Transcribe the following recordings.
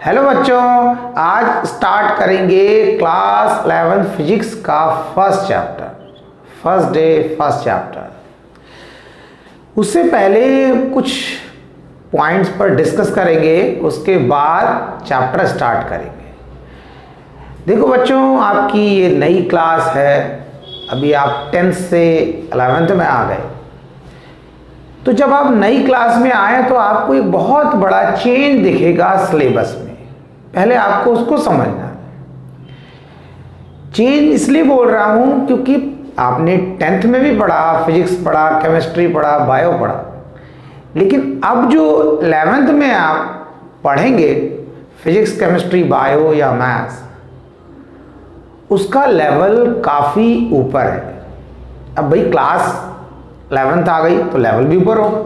Hello बच्चों, आज start करेंगे क्लास 11 फिजिक्स का फर्स्ट चैप्टर। उससे पहले कुछ पॉइंट्स पर डिस्कस करेंगे, उसके बाद चैप्टर स्टार्ट करेंगे। देखो बच्चों, आपकी ये नई क्लास है, अभी आप 10th से 11th में आ गए। तो जब आप नई क्लास में आए तो आपको एक बहुत बड़ा चेंज दिखेगा सिलेबस में। पहले आपको उसको समझना है। चेंज इसलिए बोल रहा हूं क्योंकि आपने 10th में भी पढ़ा, फिजिक्स पढ़ा, केमिस्ट्री पढ़ा, बायो पढ़ा, लेकिन अब जो 11th में आप पढ़ेंगे फिजिक्स, केमिस्ट्री, बायो या मैथ्स, उसका लेवल काफ़ी ऊपर है। अब भाई क्लास 11th आ गई तो लेवल भी ऊपर होगा।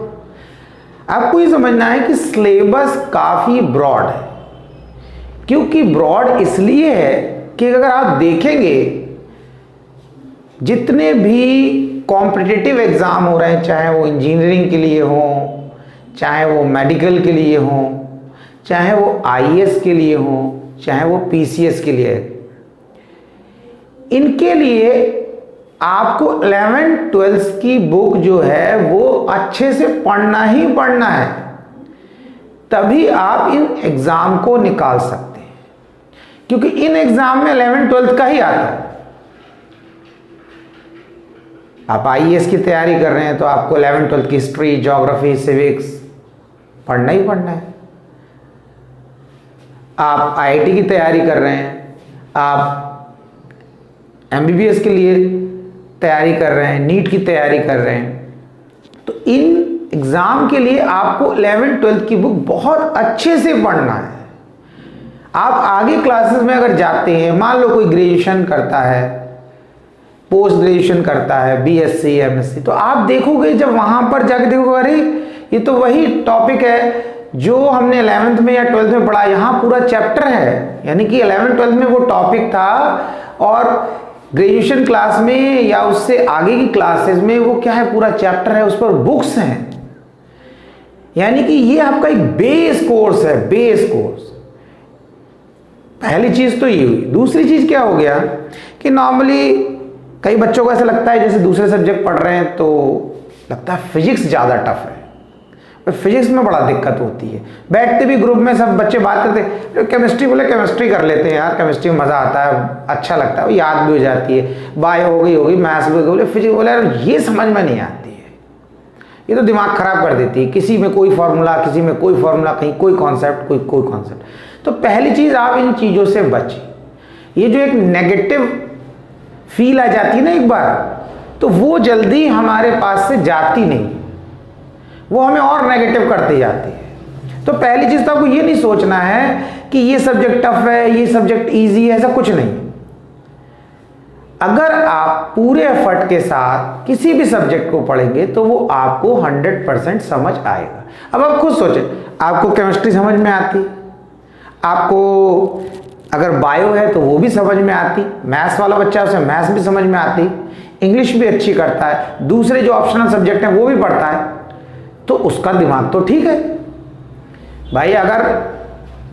आपको ये समझना है कि सिलेबस काफ़ी ब्रॉड है। क्योंकि ब्रॉड इसलिए है कि अगर आप देखेंगे जितने भी कॉम्पिटिटिव एग्ज़ाम हो रहे हैं, चाहे वो इंजीनियरिंग के लिए हो, चाहे वो मेडिकल के लिए हो, चाहे वो आईएएस के लिए हो, चाहे वो पीसीएस के लिए, इनके लिए आपको 11th-12th की बुक जो है वो अच्छे से पढ़ना ही पढ़ना है, तभी आप इन एग्ज़ाम को निकाल सकते हैं। क्योंकि इन एग्ज़ाम में 11th-12th का ही आता है। आप आईएएस की तैयारी कर रहे हैं तो आपको 11th-12th की हिस्ट्री, ज्योग्राफी, सिविक्स पढ़ना ही पढ़ना है। आप आईआईटी की तैयारी कर रहे हैं, आप एमबीबीएस के लिए तैयारी कर रहे हैं, नीट की तैयारी कर रहे हैं, तो इन एग्ज़ाम के लिए आपको 11th-12th की बुक बहुत अच्छे से पढ़ना है। आप आगे क्लासेस में अगर जाते हैं, मान लो कोई ग्रेजुएशन करता है, पोस्ट ग्रेजुएशन करता है, बीएससी, एमएससी, तो आप देखोगे, जब वहाँ पर जाके देखोगे, अरे ये तो वही टॉपिक है जो हमने 11th में या 12th में पढ़ा, यहाँ पूरा चैप्टर है। यानी कि 11th-12th में वो टॉपिक था और ग्रेजुएशन क्लास में या उससे आगे की क्लासेस में वो क्या है, पूरा चैप्टर है, उस पर बुक्स हैं। यानी कि ये आपका एक बेस कोर्स है, बेस कोर्स। पहली चीज तो ये हुई। दूसरी चीज क्या हो गया कि नॉर्मली कई बच्चों को ऐसा लगता है जैसे दूसरे सब्जेक्ट पढ़ रहे हैं तो लगता है फिजिक्स ज़्यादा टफ है, पर फिजिक्स में बड़ा दिक्कत होती है। बैठते भी ग्रुप में सब बच्चे बात करते हैं, केमिस्ट्री बोले केमिस्ट्री कर लेते हैं यार, केमिस्ट्री में मज़ा आता है, अच्छा लगता है, याद भी हो जाती है। बायो होगी, मैथ्स भी होगी, फिजिक्स बोले यार ये समझ में नहीं आती है, ये तो दिमाग खराब कर देती है। किसी में कोई फॉर्मूला, किसी में कोई फॉर्मूला, कहीं कोई कॉन्सेप्ट, कोई कॉन्सेप्ट। तो पहली चीज़ आप इन चीज़ों से बचें। ये जो एक नेगेटिव फील आ जाती है ना एक बार, तो वो जल्दी हमारे पास से जाती नहीं, वो हमें और नेगेटिव करती जाती है। तो पहली चीज़ तो आपको ये नहीं सोचना है कि ये सब्जेक्ट टफ है, ये सब्जेक्ट इजी है, ऐसा कुछ नहीं। अगर आप पूरे एफर्ट के साथ किसी भी सब्जेक्ट को पढ़ेंगे तो वो आपको 100% समझ आएगा। अब आप खुद सोचें, आपको केमिस्ट्री समझ में आती, आपको अगर बायो है तो वो भी समझ में आती, मैथ्स वाला बच्चा उसे मैथ्स भी समझ में आती, इंग्लिश भी अच्छी करता है, दूसरे जो ऑप्शनल सब्जेक्ट हैं वो भी पढ़ता है, तो उसका दिमाग तो ठीक है। भाई अगर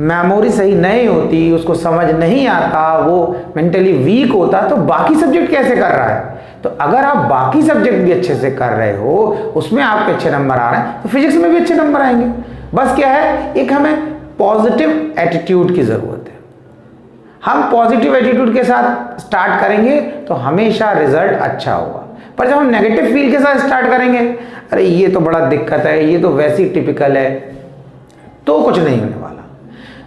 मेमोरी सही नहीं होती, उसको समझ नहीं आता, वो मेंटली वीक होता, तो बाकी सब्जेक्ट कैसे कर रहा है? तो अगर आप बाकी सब्जेक्ट भी अच्छे से कर रहे हो, उसमें आपके अच्छे नंबर आ रहे हैं, तो फिजिक्स में भी अच्छे नंबर आएंगे। बस क्या है, एक हमें पॉजिटिव एटीट्यूड की ज़रूरत है। हम पॉजिटिव एटीट्यूड के साथ स्टार्ट करेंगे तो हमेशा रिजल्ट अच्छा होगा। पर जब हम नेगेटिव फील के साथ स्टार्ट करेंगे, अरे ये तो बड़ा दिक्कत है, ये तो वैसी टिपिकल है, तो कुछ नहीं होने वाला।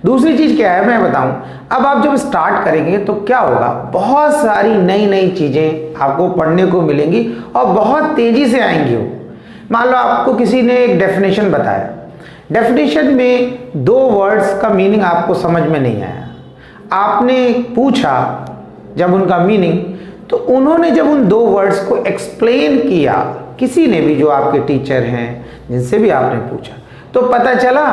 दूसरी चीज़ क्या है मैं बताऊं, अब आप जब स्टार्ट करेंगे तो क्या होगा, बहुत सारी नई नई चीज़ें आपको पढ़ने को मिलेंगी और बहुत तेज़ी से आएंगी वो। मान लो आपको किसी ने एक डेफिनेशन बताया, डेफिनेशन में 2 वर्ड्स का मीनिंग आपको समझ में नहीं आया, आपने पूछा जब उनका मीनिंग, तो उन्होंने जब उन 2 वर्ड्स को एक्सप्लेन किया, किसी ने भी, जो आपके टीचर हैं, जिनसे भी आपने पूछा, तो पता चला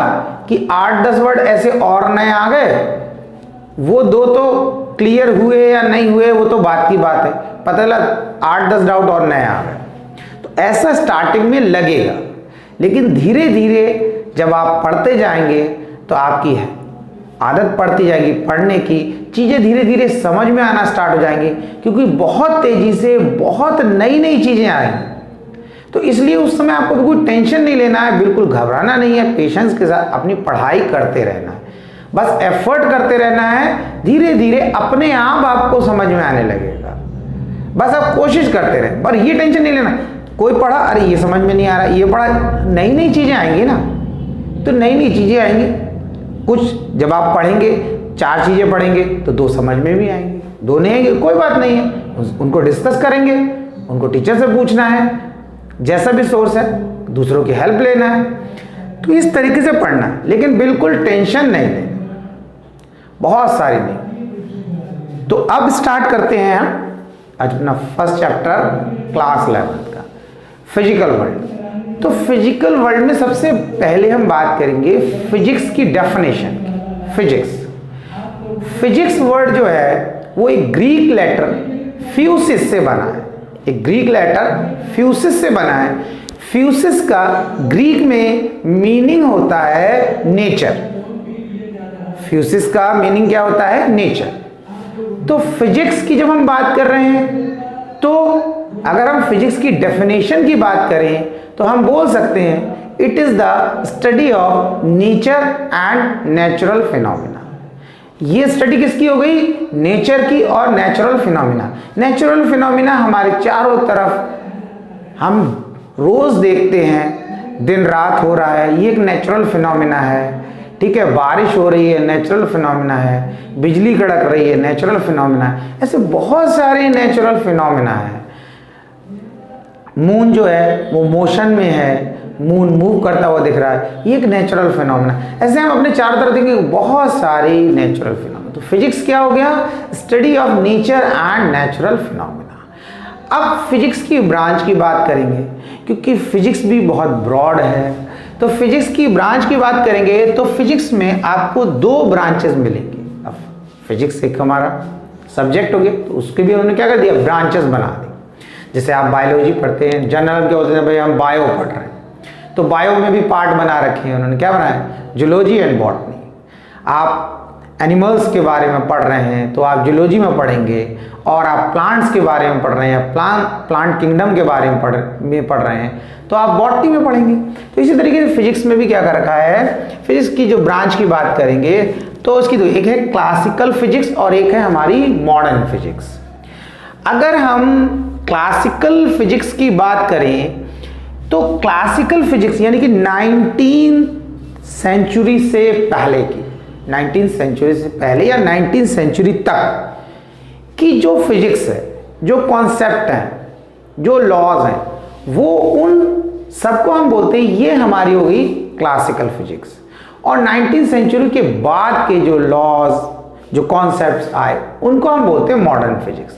कि 8-10 वर्ड ऐसे और नए आ गए। वो 2 तो क्लियर हुए या नहीं हुए वो तो बात की बात है, पता चला 8-10 डाउट और नए आ गए। तो ऐसा स्टार्टिंग में लगेगा, लेकिन धीरे धीरे जब आप पढ़ते जाएंगे तो आपकी आदत पड़ती जाएगी पढ़ने की, चीज़ें धीरे धीरे समझ में आना स्टार्ट हो जाएंगी, क्योंकि बहुत तेज़ी से बहुत नई नई चीज़ें आएंगी। तो इसलिए उस समय आपको बिल्कुल टेंशन नहीं लेना है, बिल्कुल घबराना नहीं है, पेशेंस के साथ अपनी पढ़ाई करते रहना है, बस एफर्ट करते रहना है। धीरे धीरे अपने आप आपको समझ में आने लगेगा, बस आप कोशिश करते रहें। पर ये टेंशन नहीं लेना, कोई पढ़ा अरे ये समझ में नहीं आ रहा, ये पढ़ा, नई नई चीज़ें आएंगी ना, तो नई नई चीज़ें आएंगी। कुछ जब आप पढ़ेंगे 4 चीज़ें पढ़ेंगे तो 2 समझ में भी आएंगी, 2 नहीं आएंगे कोई बात नहीं है, उनको डिस्कस करेंगे, उनको टीचर से पूछना है, जैसा भी सोर्स है, दूसरों की हेल्प लेना है। तो इस तरीके से पढ़ना है, लेकिन बिल्कुल टेंशन नहीं लेना, बहुत सारी नहीं। तो अब स्टार्ट करते हैं हम अपना फर्स्ट चैप्टर क्लास 11 का, फिजिकल वर्ल्ड। तो फिजिकल वर्ल्ड में सबसे पहले हम बात करेंगे फिजिक्स की डेफिनेशन की। फिजिक्स वर्ड जो है वो एक ग्रीक लेटर फ्यूसिस से बना है, एक ग्रीक लेटर फ्यूसिस से बना है। फ्यूसिस का ग्रीक में मीनिंग होता है नेचर। फ्यूसिस का मीनिंग क्या होता है? नेचर। तो फिजिक्स की जब हम बात कर रहे हैं, तो अगर हम फिजिक्स की डेफिनेशन की बात करें तो हम बोल सकते हैं it is the study of nature and natural phenomena. ये स्टडी किसकी हो गई? नेचर की और नेचुरल फिनोमिना। नेचुरल फिनोमिना हमारे चारों तरफ हम रोज देखते हैं, दिन रात हो रहा है, ये एक नेचुरल फिनोमिना है। ठीक है, बारिश हो रही है, नेचुरल फिनोमिना है, बिजली कड़क रही है, नेचुरल फिनोमिना है। ऐसे बहुत सारे नेचुरल फिनोमिना है। मून जो है वो मोशन में है, मून मूव करता हुआ दिख रहा है, ये एक नेचुरल फिनोमिना। ऐसे हम अपने चारों तरफ देखेंगे बहुत सारी नेचुरल फिनोमिना। तो फिजिक्स क्या हो गया? Study of nature and natural phenomena. अब फिजिक्स की ब्रांच की बात करेंगे, क्योंकि फिजिक्स भी बहुत ब्रॉड है। तो फिजिक्स की ब्रांच की बात करेंगे तो फिजिक्स में आपको 2 ब्रांचेस मिलेंगे। अब फिजिक्स एक हमारा सब्जेक्ट हो गया, तो उसके भी उन्होंने क्या कर दिया? ब्रांचेस बना दी। जैसे आप बायोलॉजी पढ़ते हैं, जनरल क्या होते हैं, भाई हम बायो पढ़ रहे हैं, तो बायो में भी पार्ट बना रखे हैं उन्होंने। क्या बनाया? Zoology and botany. आप एनिमल्स के बारे में पढ़ रहे हैं तो आप जूलॉजी में पढ़ेंगे, और आप प्लांट्स के बारे में पढ़ रहे हैं, प्लांट किंगडम के बारे में पढ़ रहे हैं तो आप बॉटनी में पढ़ेंगे। तो इसी तरीके से फिजिक्स में भी क्या कर रखा है? फिजिक्स की जो ब्रांच की बात करेंगे तो उसकी दो, एक है क्लासिकल फिजिक्स और एक है हमारी मॉडर्न फिजिक्स। अगर हम क्लासिकल फिजिक्स की बात करें तो क्लासिकल फिजिक्स यानी कि 19th सेंचुरी से पहले की, 19th सेंचुरी से पहले या 19th सेंचुरी तक की जो फिजिक्स है, जो कॉन्सेप्ट हैं, जो लॉज हैं, वो उन सबको हम बोलते हैं ये हमारी हो गई क्लासिकल फिजिक्स। और 19th सेंचुरी के बाद के जो लॉज, जो कॉन्सेप्ट्स आए, उनको हम बोलते हैं मॉडर्न फिजिक्स।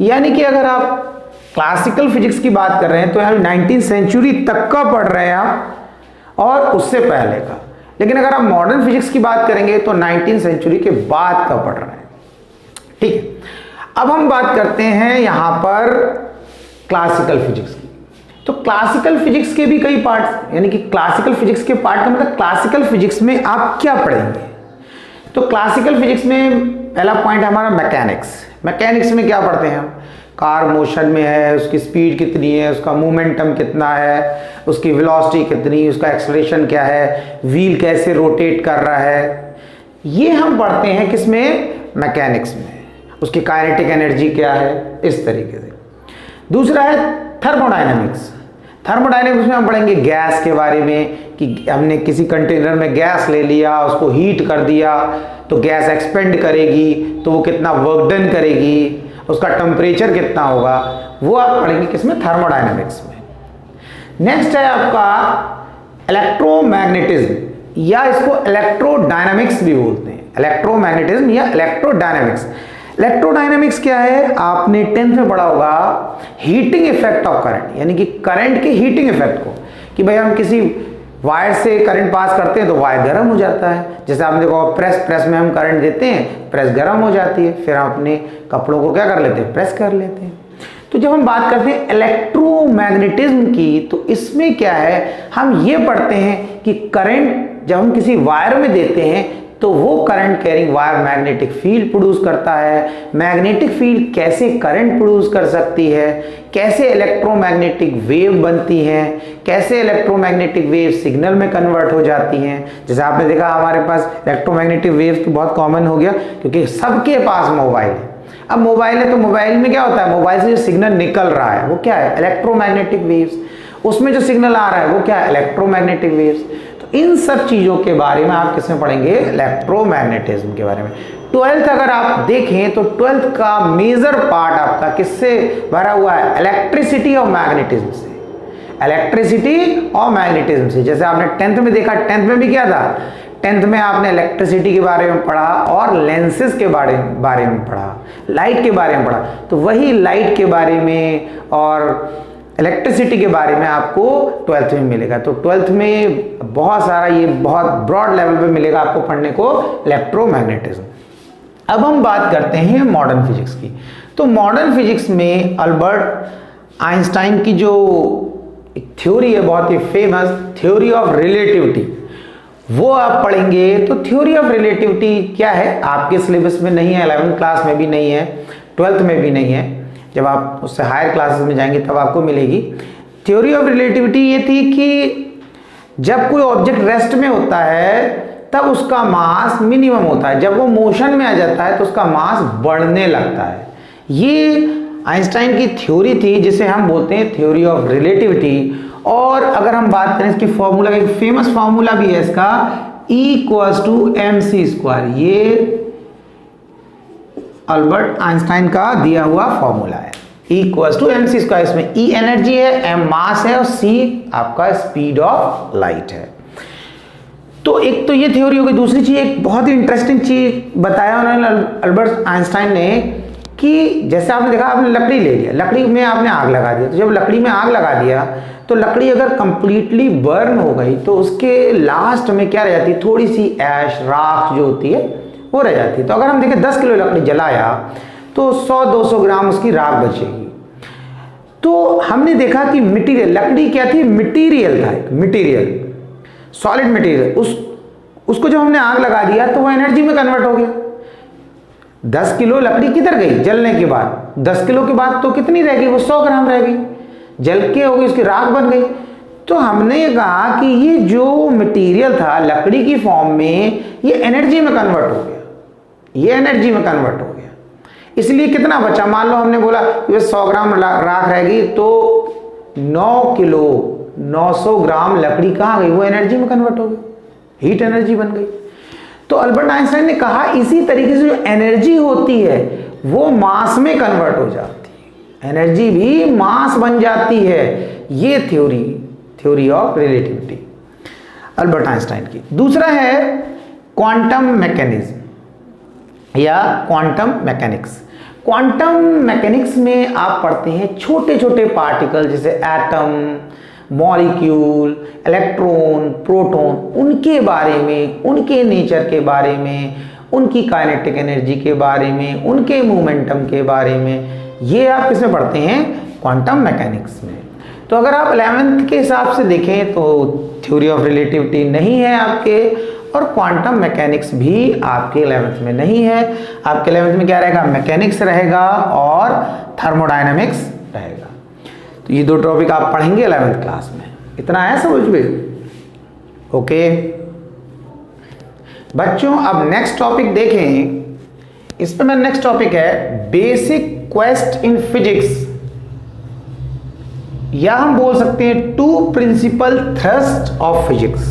यानी कि अगर आप क्लासिकल फिजिक्स की बात कर रहे हैं तो यहाँ 19th सेंचुरी तक का पढ़ रहे हैं आप, और उससे पहले का। लेकिन अगर आप मॉडर्न फिजिक्स की बात करेंगे तो 19th सेंचुरी के बाद का पढ़ रहे हैं। ठीक है, अब हम बात करते हैं यहां पर क्लासिकल फिजिक्स की। तो क्लासिकल फिजिक्स के भी कई पार्ट, यानी कि क्लासिकल फिजिक्स के पार्ट का मतलब क्लासिकल फिजिक्स में आप क्या पढ़ेंगे। तो क्लासिकल फिजिक्स में पहला पॉइंट है हमारा मैकेनिक्स। मैकेनिक्स में क्या पढ़ते हैं हम? कार मोशन में है, उसकी स्पीड कितनी है, उसका मोमेंटम कितना है, उसकी वेलोसिटी कितनी, उसका एक्सेलरेशन क्या है, व्हील कैसे रोटेट कर रहा है, ये हम पढ़ते हैं किसमें? मैकेनिक्स में। उसकी काइनेटिक एनर्जी क्या है, इस तरीके से। दूसरा है थर्मोडायनेमिक्स। थर्मोडायनेमिक्स में हम पढ़ेंगे गैस के बारे में, कि हमने किसी कंटेनर में गैस ले लिया, उसको हीट कर दिया तो गैस एक्सपेंड करेगी, तो वो कितना वर्क डन करेगी, उसका टेम्परेचर कितना होगा, वो आप पढ़ेंगे किसमें? थर्मोडायनेमिक्स में। नेक्स्ट है आपका इलेक्ट्रोमैग्नेटिज्म, या इसको इलेक्ट्रोडायनामिक्स भी बोलते हैं। इलेक्ट्रोमैग्नेटिज्म या इलेक्ट्रोडायनामिक्स। इलेक्ट्रोडायनामिक्स क्या है? आपने 10th में पढ़ा होगा हीटिंग इफेक्ट ऑफ करंट, यानी कि करंट के हीटिंग इफेक्ट को, कि भाई हम किसी वायर से करंट पास करते हैं तो वायर गर्म हो जाता है। जैसे आपने देखो प्रेस में हम करंट देते हैं, प्रेस गर्म हो जाती है, फिर हम अपने कपड़ों को क्या कर लेते हैं? प्रेस कर लेते हैं। तो जब हम बात करते हैं इलेक्ट्रोमैग्नेटिज्म की, तो इसमें क्या है? हम ये पढ़ते हैं कि करंट जब हम किसी वायर में देते हैं तो वो current carrying wire magnetic field produce करता है। मैग्नेटिक फील्ड कैसे करंट प्रोड्यूस कर सकती है, कैसे इलेक्ट्रोमैग्नेटिक वेव बनती हैं, कैसे इलेक्ट्रोमैग्नेटिक वेव सिग्नल में कन्वर्ट हो जाती हैं। जैसे आपने देखा हमारे पास इलेक्ट्रोमैग्नेटिक वेव तो बहुत कॉमन हो गया क्योंकि सबके पास मोबाइल है। अब मोबाइल है तो मोबाइल में क्या होता है, मोबाइल से जो सिग्नल निकल रहा है वो क्या है, इलेक्ट्रोमैग्नेटिक वेव्स। उसमें जो सिग्नल आ रहा है वो क्या है, इलेक्ट्रोमैग्नेटिक वेव्स। तो इन सब चीजों के बारे में आप किसमें पढ़ेंगे, इलेक्ट्रोमैग्नेटिज्म के बारे में। 12th अगर आप देखें तो 12th का मेजर पार्ट आपका किससे भरा हुआ है, इलेक्ट्रिसिटी और मैग्नेटिज्म से। इलेक्ट्रिसिटी और मैग्नेटिज्म से। जैसे आपने 10th में देखा, 10th में भी क्या था, 10th में आपने इलेक्ट्रिसिटी के बारे में पढ़ा और लेंसेज के बारे में पढ़ा, लाइट के बारे में पढ़ा। तो वही लाइट के बारे में और इलेक्ट्रिसिटी के बारे में आपको 12th में मिलेगा। तो 12th में बहुत सारा, ये बहुत ब्रॉड लेवल पे मिलेगा आपको पढ़ने को इलेक्ट्रोमैग्नेटिज्म। अब हम बात करते हैं मॉडर्न फिजिक्स की। तो मॉडर्न फिजिक्स में अल्बर्ट आइंस्टाइन की जो एक थ्योरी है, बहुत ही फेमस थ्योरी ऑफ रिलेटिविटी, वो आप पढ़ेंगे। तो थ्योरी ऑफ रिलेटिविटी क्या है, आपके सिलेबस में नहीं है, 11th क्लास में भी नहीं है, 12th में भी नहीं है। जब आप उससे हायर क्लासेस में जाएंगे तब आपको मिलेगी। थ्योरी ऑफ रिलेटिविटी ये थी कि जब कोई ऑब्जेक्ट रेस्ट में होता है तब उसका मास मिनिमम होता है, जब वो मोशन में आ जाता है तो उसका मास बढ़ने लगता है। ये आइंस्टाइन की थ्योरी थी जिसे हम बोलते हैं थ्योरी ऑफ रिलेटिविटी। और अगर हम बात करें इसकी फॉर्मूला, एक फेमस फॉर्मूला भी है इसका, E=mc²। ये अल्बर्ट आइंस्टाइन का दिया हुआ फॉर्मूला है, E=mc²। इसमें E एनर्जी है, M मास है और C आपका स्पीड ऑफ लाइट है। तो एक तो ये थ्योरी हो गई। दूसरी चीज, एक बहुत ही इंटरेस्टिंग चीज बताया उन्होंने अल्बर्ट आइंस्टाइन ने, कि जैसे आपने देखा, आपने लकड़ी ले लिया, लकड़ी में आपने आग लगा दिया। तो जब लकड़ी में आग लगा दिया तो लकड़ी अगर कंप्लीटली बर्न हो गई तो उसके लास्ट में क्या रह जाती है, थोड़ी सी ऐश, राख जो होती है वो रह जाती है। तो अगर हम देखें 10 किलो लकड़ी जलाया तो 100-200 ग्राम उसकी राख बचेगी। तो हमने देखा कि मटेरियल, लकड़ी क्या थी, मटेरियल था, एक मटेरियल, सॉलिड मटेरियल। उसको जब हमने आग लगा दिया तो वो एनर्जी में कन्वर्ट हो गया। 10 किलो लकड़ी किधर गई जलने के बाद, 10 किलो के बाद तो कितनी रह गई, वो 100 ग्राम रह गई, जल के हो गई, उसकी राख बन गई। तो हमने ये कहा कि ये जो मटेरियल था लकड़ी की फॉर्म में, ये एनर्जी में कन्वर्ट हो गया, ये एनर्जी में कन्वर्ट हो गया। इसलिए कितना बचा, मान लो हमने बोला कि 100 ग्राम राख रहेगी तो 9 किलो 900 ग्राम लकड़ी कहाँ गई, वो एनर्जी में कन्वर्ट हो गई, हीट एनर्जी बन गई। तो अल्बर्ट आइंस्टाइन ने कहा इसी तरीके से जो एनर्जी होती है वो मास में कन्वर्ट हो जाती है, एनर्जी भी मास बन जाती है। ये theory of relativity Albert Einstein की। दूसरा है क्वांटम मैकेनिज्म या क्वांटम मैकेनिक्स। क्वांटम मैकेनिक्स में आप पढ़ते हैं छोटे छोटे पार्टिकल जैसे एटम, मॉलिक्यूल, इलेक्ट्रॉन, प्रोटॉन, उनके बारे में, उनके नेचर के बारे में, उनकी काइनेटिक एनर्जी के बारे में, उनके मोमेंटम के बारे में। ये आप किसमें पढ़ते हैं, क्वांटम मैकेनिक्स में। तो अगर आप 11th के हिसाब से देखें तो थ्योरी ऑफ रिलेटिविटी नहीं है आपके, और क्वांटम मैकेनिक्स भी आपके 11th में नहीं है। आपके 11th में क्या रहेगा, मैकेनिक्स रहेगा और थर्मोडायनेमिक्स रहेगा। तो ये दो टॉपिक आप पढ़ेंगे 11th क्लास में। इतना है समझ में, ओके बच्चों। अब नेक्स्ट टॉपिक देखें। इस पर मेरा नेक्स्ट टॉपिक है बेसिक क्वेस्ट इन फिजिक्स, या हम बोल सकते हैं 2 principal thrust of physics.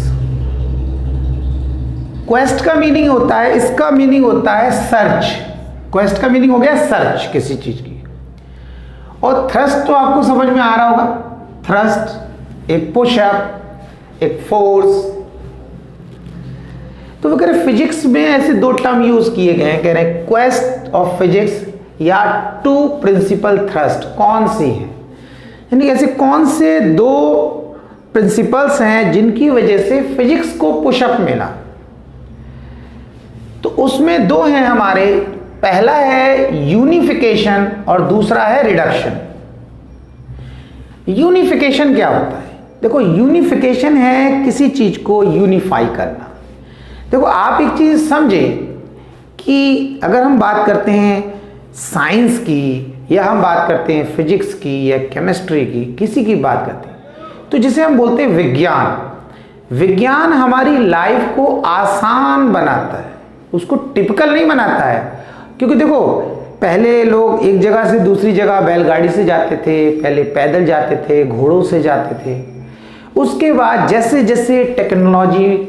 Quest का मीनिंग होता है, इसका मीनिंग होता है सर्च। क्वेस्ट का मीनिंग हो गया सर्च किसी चीज की, और थ्रस्ट तो आपको समझ में आ रहा होगा। थ्रस्ट एक पुशअप, एक फोर्स। तो वो कह रहे फिजिक्स में ऐसे 2 टर्म यूज किए गए हैं, कह रहे हैं क्वेस्ट ऑफ फिजिक्स या 2 प्रिंसिपल थ्रस्ट। कौन सी है, यानी ऐसे कौन से 2 प्रिंसिपल्स हैं जिनकी वजह से फिजिक्स को पुशअप मिला। तो उसमें 2 हैं हमारे, पहला है यूनिफिकेशन और दूसरा है रिडक्शन। यूनिफिकेशन क्या होता है, देखो यूनिफिकेशन है किसी चीज को यूनिफाई करना, देखो आप एक चीज समझे कि अगर हम बात करते हैं साइंस की, या हम बात करते हैं फिजिक्स की या केमिस्ट्री की, किसी की बात करते हैं, तो जिसे हम बोलते हैं विज्ञान, विज्ञान हमारी लाइफ को आसान बनाता है, उसको टिपिकल नहीं बनाता है। क्योंकि देखो पहले लोग एक जगह से दूसरी जगह बैलगाड़ी से जाते थे, पहले पैदल जाते थे, घोड़ों से जाते थे। उसके बाद जैसे जैसे टेक्नोलॉजी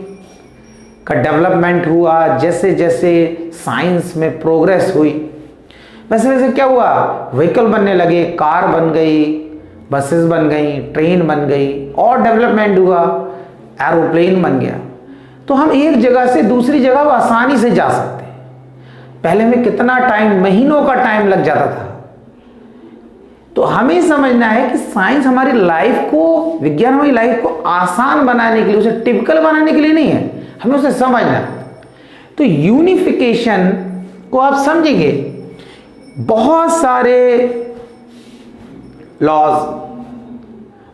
का डेवलपमेंट हुआ, जैसे जैसे साइंस में प्रोग्रेस हुई, वैसे वैसे क्या हुआ, व्हीकल बनने लगे, कार बन गई, बसेस बन गई, ट्रेन बन गई, और डेवलपमेंट हुआ, एरोप्लेन बन गया। तो हम एक जगह से दूसरी जगह आसानी से जा सकते हैं। पहले में कितना टाइम, महीनों का टाइम लग जाता था। तो हमें समझना है कि साइंस हमारी लाइफ को, विज्ञान हमारी लाइफ को आसान बनाने के लिए, उसे टिपिकल बनाने के लिए नहीं है, हमें उसे समझना है। तो यूनिफिकेशन को आप समझेंगे, बहुत सारे लॉज,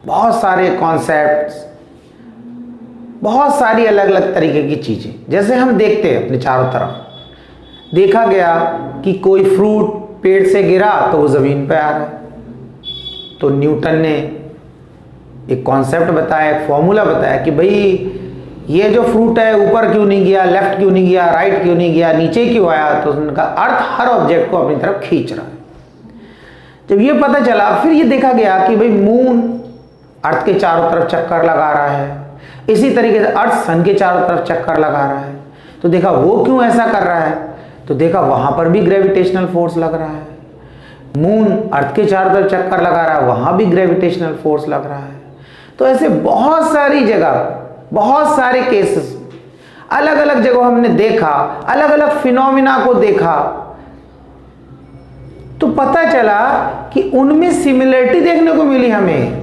बहुत सारे कॉन्सेप्ट्स, बहुत सारी अलग अलग तरीके की चीजें, जैसे हम देखते हैं अपने चारों तरफ, देखा गया कि कोई फ्रूट पेड़ से गिरा तो वो जमीन पे आ रहा है। तो न्यूटन ने एक कॉन्सेप्ट बताया, एक फॉर्मूला बताया कि भाई ये जो फ्रूट है ऊपर क्यों नहीं गया, लेफ्ट क्यों नहीं गया, राइट क्यों नहीं गया, नीचे क्यों आया। तो उनका अर्थ हर ऑब्जेक्ट को अपनी तरफ खींच रहा है। जब ये पता चला, फिर ये देखा गया कि भाई मून अर्थ के चारों तरफ चक्कर लगा रहा है, इसी तरीके से अर्थ सन के चारों तरफ चक्कर लगा रहा है। तो देखा वो क्यों ऐसा कर रहा है, तो देखा वहां पर भी ग्रेविटेशनल फोर्स लग रहा है। मून अर्थ के चारों तरफ चक्कर लगा रहा है, वहां भी ग्रेविटेशनल फोर्स लग रहा है। तो ऐसे बहुत सारी जगह, बहुत सारे केसेस, अलग अलग जगह हमने देखा, अलग अलग फिनोमिना को देखा, तो पता चला कि उनमें सिमिलरिटी देखने को मिली हमें।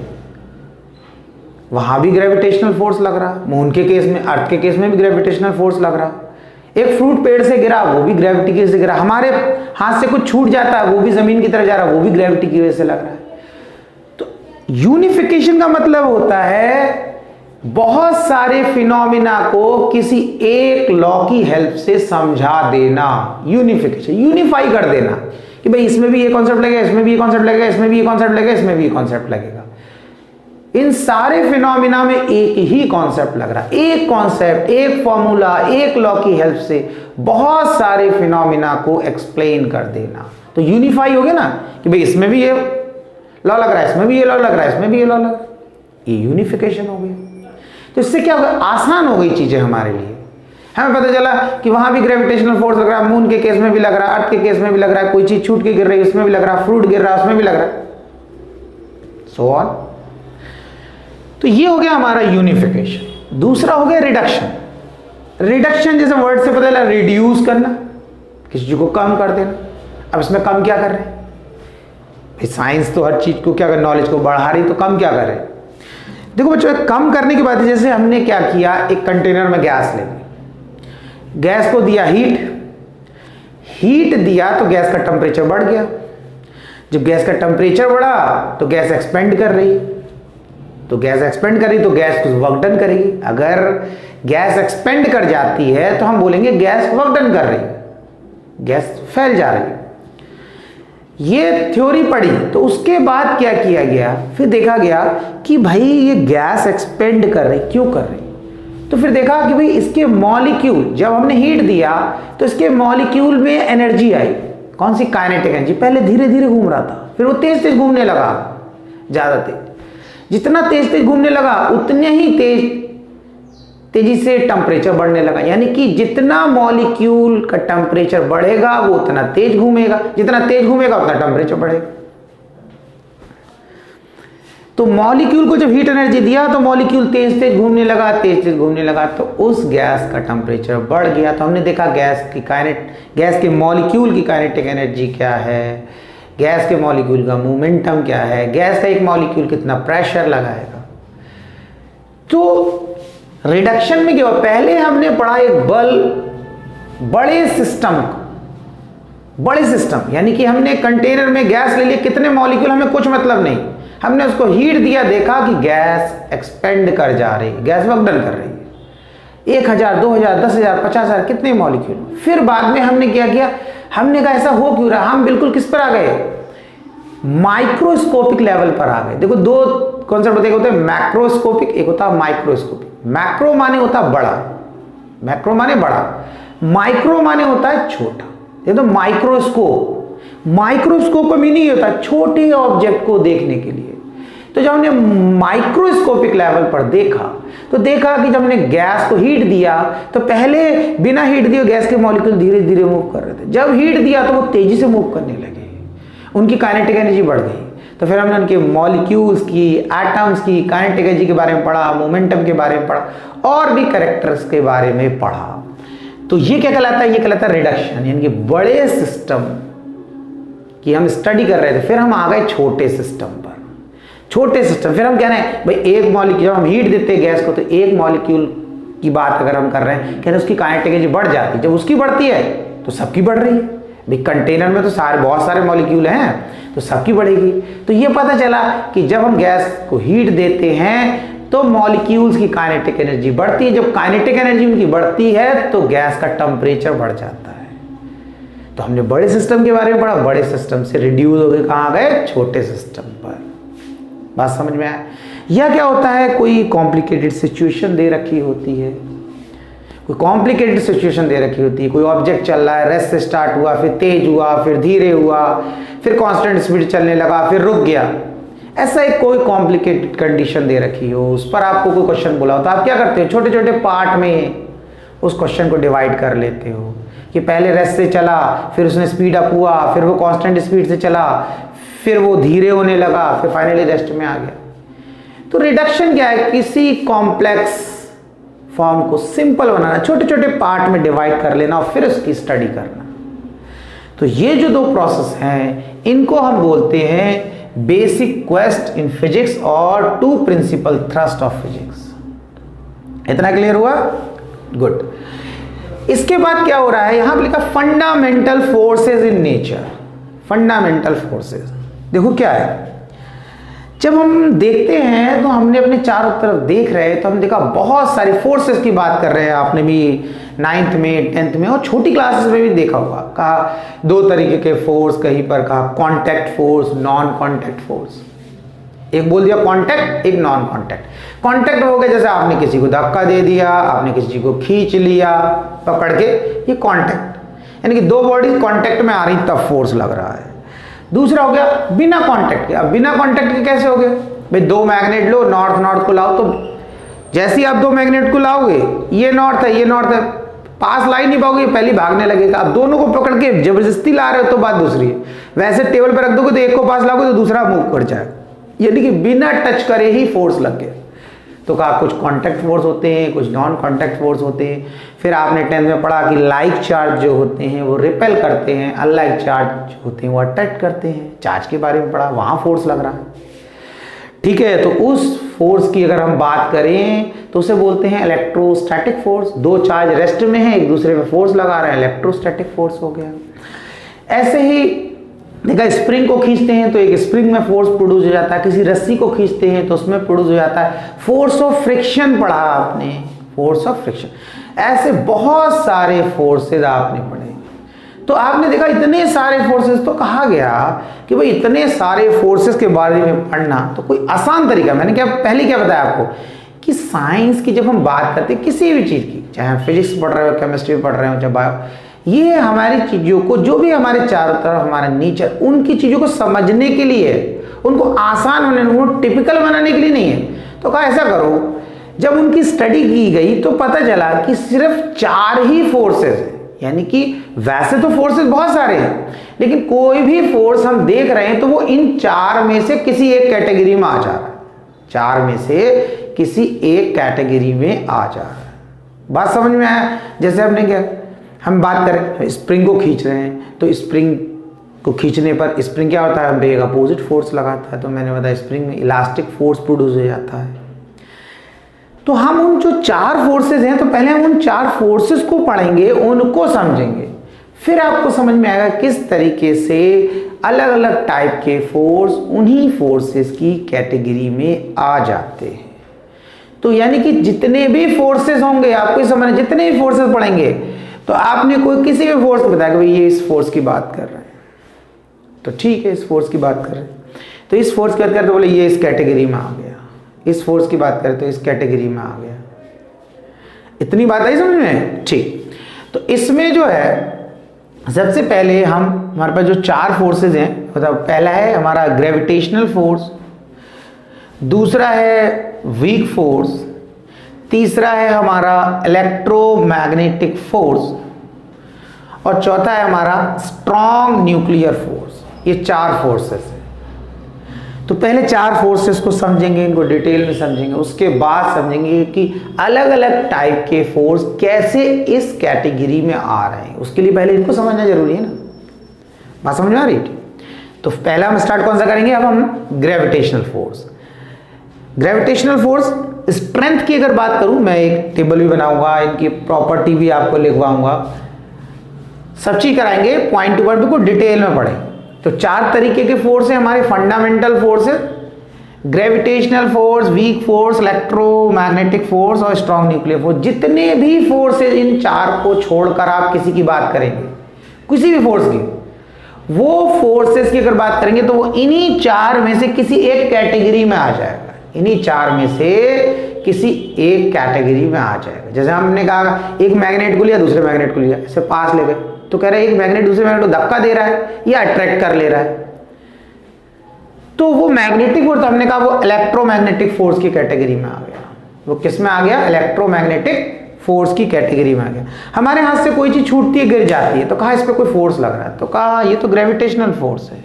वहां भी ग्रेविटेशनल फोर्स लग रहा, मून के केस में, अर्थ के केस में भी ग्रेविटेशनल फोर्स लग रहा। एक फ्रूट पेड़ से गिरा, वो भी ग्रेविटी की वजह से गिरा। हमारे हाथ से कुछ छूट जाता है, वो भी जमीन की तरफ जा रहा है, वो भी ग्रेविटी की वजह से लग रहा है। तो यूनिफिकेशन का मतलब होता है बहुत सारे फिनोमिना को किसी एक लॉ की हेल्प से समझा देना। यूनिफिकेशन, यूनिफाई कर देना कि भाई इसमें भी ये कॉन्सेप्ट लगेगा, इसमें भी ये कॉन्सेप्ट लगेगा, इसमें भी ये कॉन्सेप्ट लगेगा, इसमें भी ये कॉन्सेप्ट लगेगा। इन सारे फिनोमिना में एक ही कॉन्सेप्ट लग रहा है, एक कॉन्सेप्ट, एक फॉर्मूला, एक लॉ की हेल्प से बहुत सारे फिनोमिना को एक्सप्लेन कर देना। तो यूनिफाई हो गया ना कि भाई इसमें भी ये लॉ लग रहा है, इसमें भी ये लॉ लग रहा है, इसमें भी ये लॉ लग रहा है, ये यूनिफिकेशन हो गया। तो इससे क्या होगा, आसान हो गई चीजें हमारे लिए। हमें पता चला कि वहां भी ग्रेविटेशनल फोर्स लग रहा है, मून के केस में भी लग रहा है, अर्थ के केस में भी लग रहा है, कोई चीज छूट के गिर रही है उसमें भी लग रहा है, फ्रूट गिर रहा है उसमें भी लग रहा है, सो ऑन। तो ये हो गया हमारा यूनिफिकेशन। दूसरा हो गया रिडक्शन। रिडक्शन जैसे वर्ड से पता चला, रिड्यूस करना, किसी चीज को कम कर देना। अब इसमें कम क्या कर रहे हैं भाई, साइंस तो हर चीज को क्या कर, नॉलेज को बढ़ा रही, तो कम क्या कर रहे हैं। देखो बच्चों, कम करने की बात है, जैसे हमने क्या किया, एक कंटेनर में गैस ले ली, गैस को दिया हीट दिया तो गैस का टेम्परेचर बढ़ गया। जब गैस का टेम्परेचर बढ़ा तो गैस एक्सपेंड कर रही, तो गैस एक्सपेंड करी तो गैस कुछ वर्क डन करेगी। अगर गैस एक्सपेंड कर जाती है तो हम बोलेंगे गैस वर्क डन कर रही, गैस फैल जा रही। ये थ्योरी पढ़ी, तो उसके बाद क्या किया गया, फिर देखा गया कि भाई ये गैस एक्सपेंड कर रही, क्यों कर रही। तो फिर देखा कि भाई इसके मॉलिक्यूल, जब हमने हीट दिया तो इसके मॉलिक्यूल में एनर्जी आई। कौन सी, काइनेटिक एनर्जी। पहले धीरे धीरे घूम रहा था, फिर वो तेज तेज घूमने लगा, ज्यादा तेज। जितना तेज तेज घूमने लगा उतने ही तेजी से टेम्परेचर बढ़ने लगा। यानी कि जितना मॉलिक्यूल का टेम्परेचर बढ़ेगा वो उतना तेज घूमेगा, जितना तेज घूमेगा उतना टेम्परेचर बढ़ेगा। तो मॉलिक्यूल को जब हीट एनर्जी दिया तो मॉलिक्यूल तेज तेज घूमने लगा, तेज तेज घूमने लगा, तो उस गैस का टेम्परेचर बढ़ गया। तो हमने देखा गैस के मॉलिक्यूल की काइनेटिक एनर्जी क्या है, गैस के मॉलिक्यूल का मोमेंटम क्या है, गैस का एक मॉलिक्यूल कितना प्रेशर लगाएगा। तो रिडक्शन में क्या हुआ, पहले हमने पढ़ा एक बड़े सिस्टम, यानी कि हमने कंटेनर में गैस ले लिया, कितने मॉलिक्यूल हमें कुछ मतलब नहीं, हमने उसको हीट दिया, देखा कि गैस एक्सपेंड कर जा रही है, गैस वर्क डन कर रही है। 1000, 2000, 10,000, 50,000 कितने मॉलिक्यूल। फिर बाद में हमने क्या किया, हमने कहा ऐसा हो क्यों रहा, हम बिल्कुल किस पर आ गए, माइक्रोस्कोपिक लेवल पर आ गए। देखो दो कॉन्सेप्ट होते हैं, एक होता है मैक्रोस्कोपिक, एक होता है माइक्रोस्कोपिक। मैक्रो माने होता है बड़ा, मैक्रो माने बड़ा, माइक्रो माने होता है छोटा। ये तो माइक्रोस्कोप, माइक्रोस्कोप का मीनिंग होता है छोटे ऑब्जेक्ट को देखने के लिए। तो जब हमने माइक्रोस्कोपिक लेवल पर देखा तो देखा कि जब हमने गैस को हीट दिया तो पहले बिना हीट दिए गैस के मॉलिक्यूल धीरे धीरे मूव कर रहे थे, जब हीट दिया तो वो तेजी से मूव करने लगे, उनकी काइनेटिक एनर्जी बढ़ गई। तो फिर हमने उनके मॉलिक्यूल्स की, एटम्स की काइनेटिक एनर्जी के बारे में पढ़ा, मोमेंटम के बारे में पढ़ा, और भी कैरेक्टर्स के बारे में पढ़ा। तो ये क्या कहलाता है, ये कहलाता है रिडक्शन, यानी कि बड़े सिस्टम की हम स्टडी कर रहे थे, फिर हम आ गए छोटे सिस्टम पर। छोटे सिस्टम फिर हम कह रहे हैं भाई एक मॉलिक्यूल, जब हम हीट देते हैं गैस को तो एक मॉलिक्यूल की बात अगर हम कर रहे हैं, कह रहे हैं उसकी काइनेटिक एनर्जी बढ़ जाती है। जब उसकी बढ़ती है तो सबकी बढ़ रही है भाई, कंटेनर में तो बहुत सारे मॉलिक्यूल हैं तो सबकी बढ़ेगी। तो ये पता चला कि जब हम गैस को हीट देते हैं तो मॉलिक्यूल्स की काइनेटिक एनर्जी बढ़ती है, जब काइनेटिक एनर्जी उनकी बढ़ती है तो गैस का टेम्परेचर बढ़ जाता है। तो हमने बड़े सिस्टम के बारे में पढ़ा, बड़े सिस्टम से रिड्यूस हो गए कहाँ गए, छोटे सिस्टम पर। बात समझ में आया। यह क्या होता है, कोई कॉम्प्लिकेटेड सिचुएशन दे रखी होती है, कोई कॉम्प्लिकेटेड सिचुएशन दे रखी होती है, कोई ऑब्जेक्ट चल रहा है, रेस्ट से स्टार्ट हुआ, फिर तेज हुआ, फिर धीरे हुआ, फिर कांस्टेंट स्पीड चलने लगा, फिर रुक गया, ऐसा एक कोई कॉम्प्लिकेटेड कंडीशन दे रखी हो, उस पर आपको कोई क्वेश्चन बोला हो तो आप क्या करते हो, छोटे छोटे पार्ट में उस क्वेश्चन को डिवाइड कर लेते हो कि पहले रेस्ट से चला, फिर उसने स्पीड अप हुआ, फिर वो कांस्टेंट स्पीड से चला, फिर वो धीरे होने लगा, फिर फाइनली रेस्ट में आ गया। तो रिडक्शन क्या है, किसी कॉम्प्लेक्स फॉर्म को सिंपल बनाना, छोटे छोटे पार्ट में डिवाइड कर लेना और फिर उसकी स्टडी करना। तो ये जो दो प्रोसेस हैं इनको हम बोलते हैं बेसिक क्वेस्ट इन फिजिक्स और two principal thrust of physics. इतना क्लियर हुआ, गुड। इसके बाद क्या हो रहा है, यहां पर लिखा fundamental forces in nature. Fundamental forces देखो क्या है, जब हम देखते हैं तो हमने अपने चारों तरफ देख रहे हैं तो हम देखा बहुत सारी फोर्सेस की बात कर रहे हैं, आपने भी 9th में 10th में और छोटी क्लासेस में भी देखा होगा, कहा दो तरीके के फोर्स, कहीं पर कहा contact force, non contact force. एक बोल दिया कांटेक्ट, एक नॉन कांटेक्ट। कांटेक्ट हो गया जैसे आपने किसी को धक्का दे दिया, आपने किसी को खींच लिया पकड़ के, ये कांटेक्ट, यानी कि दो बॉडीज कांटेक्ट में आ रही तब फोर्स लग रहा है। दूसरा हो गया बिना कांटेक्ट के। अब बिना कांटेक्ट के कैसे हो गए भाई, दो मैग्नेट लो, नॉर्थ नॉर्थ को लाओ, तो जैसे ही आप दो मैग्नेट को लाओगे, ये नॉर्थ है ये नॉर्थ है, पास ला ही नहीं पाओगे, पहले भागने लगेगा। आप दोनों को पकड़ के जबरदस्ती ला रहे हो तो बात दूसरी है, वैसे टेबल पर रख दोगे तो एक को पास लाओगे तो दूसरा मूव कर जाएगा, यानी कि बिना टच करे ही फोर्स लग गया। तो कहा कुछ कांटेक्ट फोर्स होते हैं, कुछ नॉन कांटेक्ट फोर्स होते हैं। फिर आपने 10th में पढ़ा कि लाइक चार्ज जो होते हैं वो रिपेल करते हैं, अनलाइक चार्ज होते हैं वो अट्रैक्ट करते हैं। चार्ज के बारे में पढ़ा, वहां फोर्स लग रहा है, ठीक है। तो उस फोर्स की अगर हम बात करें तो उसे बोलते हैं इलेक्ट्रोस्टैटिक फोर्स। दो चार्ज रेस्ट में है, एक दूसरे में फोर्स लगा रहे हैं, इलेक्ट्रोस्टैटिक फोर्स हो गया। ऐसे ही देखा, स्प्रिंग को खींचते हैं तो एक स्प्रिंग में फोर्स प्रोड्यूस हो जाता है, किसी रस्सी को खींचते हैं तो उसमें प्रोड्यूस हो जाता है फोर्स ऑफ फ्रिक्शन। पढ़ा आपने फोर्स ऑफ फ्रिक्शन। ऐसे बहुत सारे फोर्सेज आपने पढ़े। तो आपने देखा इतने सारे फोर्सेज, तो कहा गया कि भाई इतने सारे फोर्सेज के बारे में पढ़ना तो कोई आसान तरीका, मैंने क्या पहले क्या बताया आपको कि साइंस की जब हम बात करते हैं किसी भी चीज़ की, चाहे हम फिजिक्स पढ़ रहे हो, केमिस्ट्री पढ़ रहे हो, चाहे बायो, ये हमारी चीज़ों को, जो भी हमारे चारों तरफ हमारा नेचर, उनकी चीज़ों को समझने के लिए, उनको आसान बनाने, उनको टिपिकल बनाने के लिए नहीं है। तो कहा ऐसा करो, जब उनकी स्टडी की गई तो पता चला कि सिर्फ 4 ही फोर्सेस हैं, यानी कि वैसे तो फोर्सेस बहुत सारे हैं लेकिन कोई भी फोर्स हम देख रहे हैं तो वो इन 4 में से किसी एक कैटेगरी में आ जा रहा है, 4 में से किसी एक कैटेगरी में आ जा रहा है। बात समझ में आया? जैसे हमने क्या, हम बात करें स्प्रिंग को खींच रहे हैं तो स्प्रिंग को खींचने पर स्प्रिंग क्या होता है, हम पे एक अपोजिट फोर्स लगाता है। तो मैंने बताया स्प्रिंग में इलास्टिक फोर्स प्रोड्यूस हो जाता है। तो हम उन जो 4 फोर्सेस हैं, तो पहले हम उन 4 फोर्सेस को पढ़ेंगे, उनको समझेंगे, फिर आपको समझ में आएगा किस तरीके से अलग अलग टाइप के फोर्स उन्हीं फोर्सेस की कैटेगरी में आ जाते हैं। तो यानी कि जितने भी फोर्सेस होंगे, आपको समझ, जितने भी फोर्सेस पढ़ेंगे तो आपने कोई किसी भी फोर्स को बताया कि भाई ये इस फोर्स की बात कर रहे हैं, तो ठीक है इस फोर्स की बात कर रहे हैं, तो इस फोर्स की बात करते बोले ये इस कैटेगरी में आ गया, इस फोर्स की बात करें तो इस कैटेगरी में आ गया। इतनी बात आई समझ में? ठीक। तो इसमें जो है सबसे पहले हमारे पास जो 4 फोर्सेस हैं, मतलब पहला है हमारा ग्रेविटेशनल फोर्स, दूसरा है वीक फोर्स, तीसरा है हमारा इलेक्ट्रोमैग्नेटिक फोर्स और चौथा है हमारा स्ट्रॉन्ग न्यूक्लियर फोर्स। ये 4 फोर्सेस हैं। तो पहले 4 फोर्सेस को समझेंगे, इनको डिटेल में समझेंगे, उसके बाद समझेंगे कि अलग अलग टाइप के फोर्स कैसे इस कैटेगरी में आ रहे हैं। उसके लिए पहले इनको समझना जरूरी है ना, बात समझ में आ रही है? तो पहला हम स्टार्ट कौन सा करेंगे? अब हम gravitational force. Gravitational force strength की अगर बात करूं, मैं एक टेबल भी बनाऊंगा, इनकी प्रॉपर्टी भी आपको लिखवाऊंगा, सब चीज कराएंगे, पॉइंट टू पॉइंट बिल्कुल डिटेल में पढ़ें। तो 4 तरीके के फोर्स हैं हमारे fundamental forces, gravitational force, weak force, electromagnetic force और स्ट्रॉन्ग न्यूक्लियर फोर्स। जितने भी फोर्सेस, इन 4 को छोड़कर आप किसी की बात करेंगे, किसी भी फोर्स की, वो फोर्सेस की अगर बात करेंगे तो वो इन्हीं 4 में से किसी एक कैटेगरी में आ जाएगा, इन्हीं 4 में से किसी एक कैटेगरी में आ जाएगा। जैसे हमने कहा एक मैग्नेट को लिया, दूसरे मैग्नेट को लिया, इसे पास ले गए, तो कह रहे हैं एक मैग्नेट दूसरे मैग्नेट को धक्का दे रहा है या अट्रैक्ट कर ले रहा है, तो वो मैग्नेटिक फोर्स, हमने कहा वो इलेक्ट्रोमैग्नेटिक फोर्स की कैटेगरी में आ गया। वो किस में आ गया? इलेक्ट्रोमैग्नेटिक फोर्स की कैटेगरी में आ गया। हमारे हाथ से कोई चीज छूटती है, गिर जाती है, तो कहा इस पर कोई फोर्स लग रहा है, तो कहा ये तो ग्रेविटेशनल फोर्स है,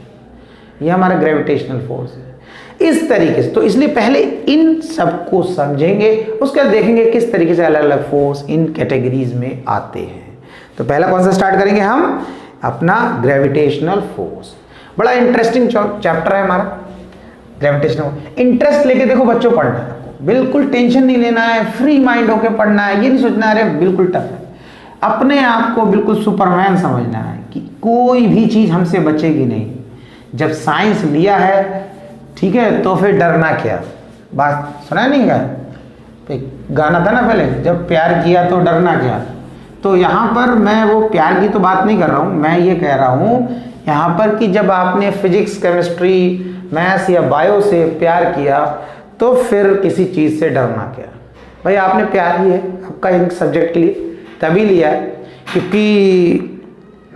ये हमारा ग्रेविटेशनल फोर्स है। इस तरीके से, तो इसलिए पहले इन सबको समझेंगे, उसके बाद देखेंगे किस तरीके से अलग अलग फोर्स इन कैटेगरीज में आते हैं। तो पहला कौन सा स्टार्ट करेंगे हम? अपना ग्रेविटेशनल फोर्स। बड़ा इंटरेस्टिंग चैप्टर है हमारा ग्रेविटेशनल। इंटरेस्ट लेके देखो बच्चों, पढ़ना है, बिल्कुल टेंशन नहीं लेना है, फ्री माइंड होकर पढ़ना है, ये नहीं सोचना अरे बिल्कुल टफ है। अपने आप को बिल्कुल सुपरमैन समझना है कि कोई भी चीज हमसे बचेगी नहीं। जब साइंस लिया है, ठीक है, तो फिर डरना क्या। बात सुना नहीं क्या, गाना था ना पहले, जब प्यार किया तो डरना क्या। तो यहाँ पर मैं वो प्यार की तो बात नहीं कर रहा हूँ, मैं ये कह रहा हूँ यहाँ पर कि जब आपने फिजिक्स, केमिस्ट्री, मैथ्स या बायो से प्यार किया तो फिर किसी चीज़ से डरना क्या। भाई आपने प्यार ही है आपका एक सब्जेक्ट के लिए, तभी लिया है। क्योंकि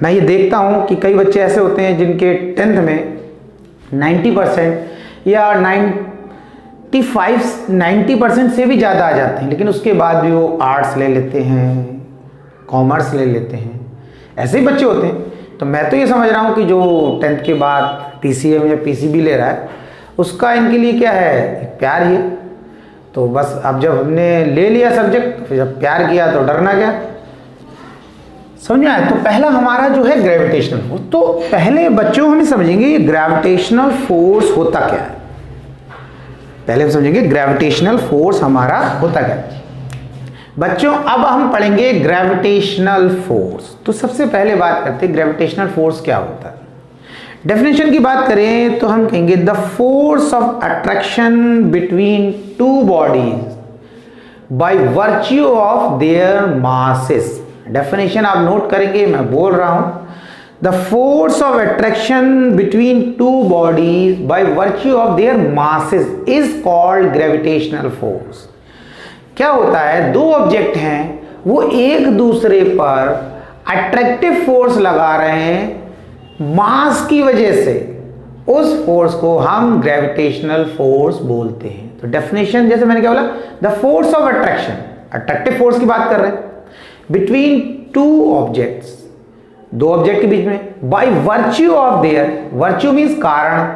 मैं ये देखता हूँ कि कई बच्चे ऐसे होते हैं जिनके 10th में 90% या 90% से भी ज़्यादा आ जाते हैं, लेकिन उसके बाद भी वो आर्ट्स ले लेते हैं, कॉमर्स ले लेते हैं, ऐसे ही बच्चे होते हैं। तो मैं तो ये समझ रहा हूँ कि जो 10th के बाद PCM या PCB ले रहा है उसका इनके लिए क्या है, एक प्यार ही है। तो बस अब जब हमने ले लिया सब्जेक्ट, तो फिर जब प्यार किया तो डरना क्या, समझ में आया। तो पहला हमारा जो है ग्रेविटेशनल फोर्स। तो पहले बच्चों हम समझेंगे ये ग्रेविटेशनल फोर्स होता क्या है। पहले हम समझेंगे ग्रेविटेशनल फोर्स हमारा होता क्या है। बच्चों अब हम पढ़ेंगे ग्रेविटेशनल फोर्स। तो सबसे पहले बात करते हैं ग्रेविटेशनल फोर्स क्या होता है। डेफिनेशन की बात करें तो हम कहेंगे the force of attraction between two bodies by virtue of their masses. Definition आप नोट करेंगे, मैं बोल रहा हूं, the force of attraction between two bodies by virtue of their masses is called gravitational force. क्या होता है, दो ऑब्जेक्ट हैं, वो एक दूसरे पर अट्रैक्टिव फोर्स लगा रहे हैं मास की वजह से, उस फोर्स को हम ग्रेविटेशनल फोर्स बोलते हैं। तो डेफिनेशन जैसे मैंने क्या बोला, the force of attraction, attractive force की बात कर रहे हैं, बिटवीन टू ऑब्जेक्ट्स, दो ऑब्जेक्ट के बीच में, by virtue of their, virtue means कारण,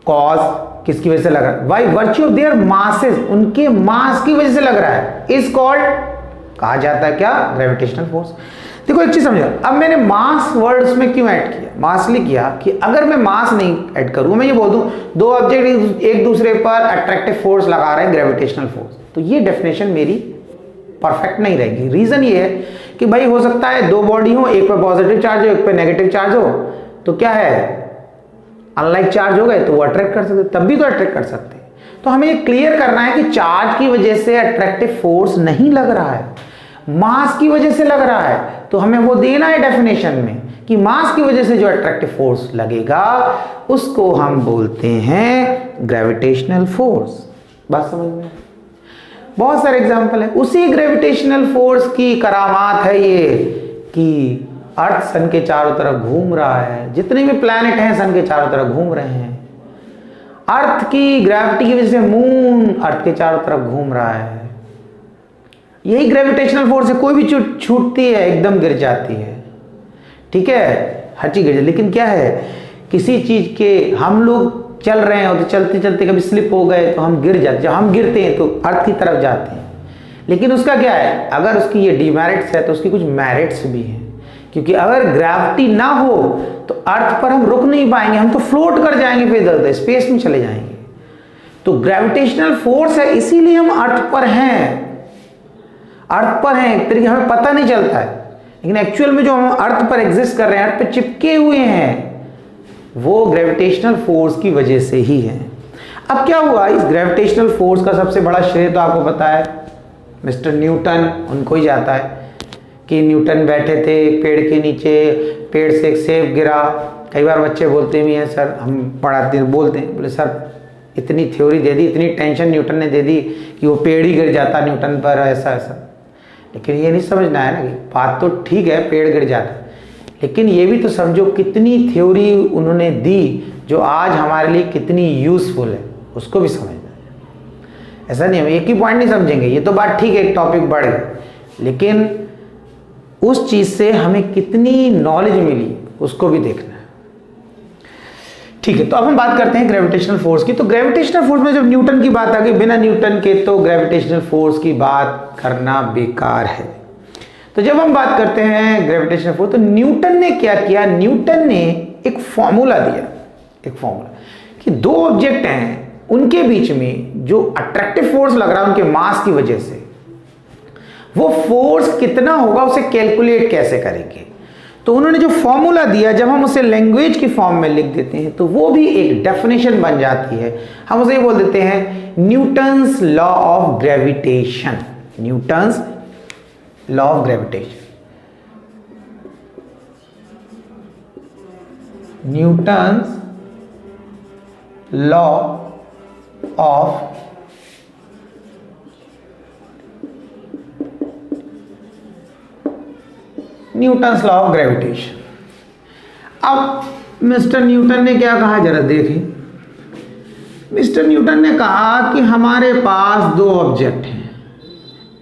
कॉज किसकी वजह से लग रहा है, by virtue of their masses, उनके मास की वजह से लग रहा है, इज कॉल्ड, कहा जाता है क्या, ग्रेविटेशनल फोर्स। देखो एक चीज समझो, अब मैंने मास वर्ड उसमें क्यों ऐड किया, मास इसलिए किया कि अगर मैं मास नहीं ऐड करूं, मैं ये बोल दूं दो ऑब्जेक्ट एक दूसरे पर अट्रैक्टिव फोर्स लगा रहे हैं, ग्रेविटेशनल फोर्स, तो ये डेफिनेशन मेरी परफेक्ट नहीं रहेगी। रीजन ये है कि भाई हो सकता है दो बॉडी हो, एक पे पॉजिटिव चार्ज हो, एक पे नेगेटिव चार्ज हो, तो क्या है, अनलाइक चार्ज हो गए तो वो अट्रैक्ट कर सकते, तब भी तो अट्रैक्ट कर सकते हैं। तो हमें ये क्लियर करना है कि चार्ज की वजह से अट्रैक्टिव फोर्स नहीं लग रहा है, मास की वजह से लग रहा है। तो हमें वो देना है डेफिनेशन में कि मास की वजह से जो अट्रैक्टिव फोर्स लगेगा उसको हम बोलते हैं ग्रेविटेशनल फोर्स। बात समझ में? बहुत सारे एग्जांपल है। उसी ग्रेविटेशनल फोर्स की करामात है ये कि अर्थ सन के चारों तरफ घूम रहा है, जितने भी प्लैनेट हैं सन के चारों तरफ घूम रहे हैं। अर्थ की ग्रेविटी की वजह से मून अर्थ के चारों तरफ घूम रहा है। यही ग्रेविटेशनल फोर्स है, कोई भी छूटती है एकदम गिर जाती है, ठीक है, हर चीज गिर जाती है। लेकिन क्या है, किसी चीज के हम लोग चल रहे हैं तो चलते चलते कभी स्लिप हो गए तो हम गिर जाते, जब हम गिरते हैं तो अर्थ की तरफ जाते हैं। लेकिन उसका क्या है, अगर उसकी ये डिमेरिट्स है तो उसकी कुछ मेरिट्स भी हैं, क्योंकि अगर ग्रेविटी ना हो तो अर्थ पर हम रुक नहीं पाएंगे, हम तो फ्लोट कर जाएंगे, फिर इधर उधर स्पेस में चले जाएंगे। तो ग्रेविटेशनल फोर्स है, इसीलिए हम अर्थ पर हैं, अर्थ पर हैं, एक तरीके हमें पता नहीं चलता है, लेकिन एक्चुअल में जो हम अर्थ पर एग्जिस्ट कर रहे हैं, अर्थ पे चिपके हुए हैं, वो ग्रेविटेशनल फोर्स की वजह से ही है। अब क्या हुआ, इस ग्रेविटेशनल फोर्स का सबसे बड़ा श्रेय तो आपको पता है मिस्टर न्यूटन, उनको ही जाता है कि न्यूटन बैठे थे पेड़ के नीचे, पेड़ से एक सेब गिरा। कई बार बच्चे बोलते भी हैं, सर हम पढ़ाते हैं, बोलते हैं, बोले सर इतनी थ्योरी दे दी, इतनी टेंशन न्यूटन ने दे दी कि वो पेड़ ही गिर जाता न्यूटन पर, ऐसा ऐसा। लेकिन ये नहीं समझना है ना कि बात तो ठीक है पेड़ गिर जाता, लेकिन ये भी तो समझो कितनी थ्योरी उन्होंने दी जो आज हमारे लिए कितनी यूजफुल है, उसको भी समझना है। ऐसा नहीं, हम एक ही पॉइंट नहीं समझेंगे, ये तो बात ठीक है, एक टॉपिक बढ़ गया, लेकिन उस चीज से हमें कितनी नॉलेज मिली उसको भी देखना है, ठीक है। तो अब हम बात करते हैं ग्रेविटेशनल फोर्स की। तो ग्रेविटेशनल फोर्स में जब न्यूटन की बात आ गई, बिना न्यूटन के तो ग्रेविटेशनल फोर्स की बात करना बेकार है। तो जब हम बात करते हैं ग्रेविटेशनल फोर्स, तो न्यूटन ने क्या किया, न्यूटन ने एक फॉर्मूला दिया, एक फॉर्मूला कि दो ऑब्जेक्ट हैं उनके बीच में जो अट्रैक्टिव फोर्स लग रहा है उनके मास की वजह से, वो फोर्स कितना होगा उसे कैलकुलेट कैसे करेंगे। तो उन्होंने जो फॉर्मूला दिया, जब हम उसे लैंग्वेज की फॉर्म में लिख देते हैं तो वो भी एक डेफिनेशन बन जाती है। हम उसे बोल देते हैं Newton's law of gravitation, Newton's law of gravitation, Newton's law of Newton's law of gravitation. अब मिस्टर न्यूटन ने क्या कहा जरा देखें। मिस्टर न्यूटन ने कहा कि हमारे पास दो ऑब्जेक्ट हैं,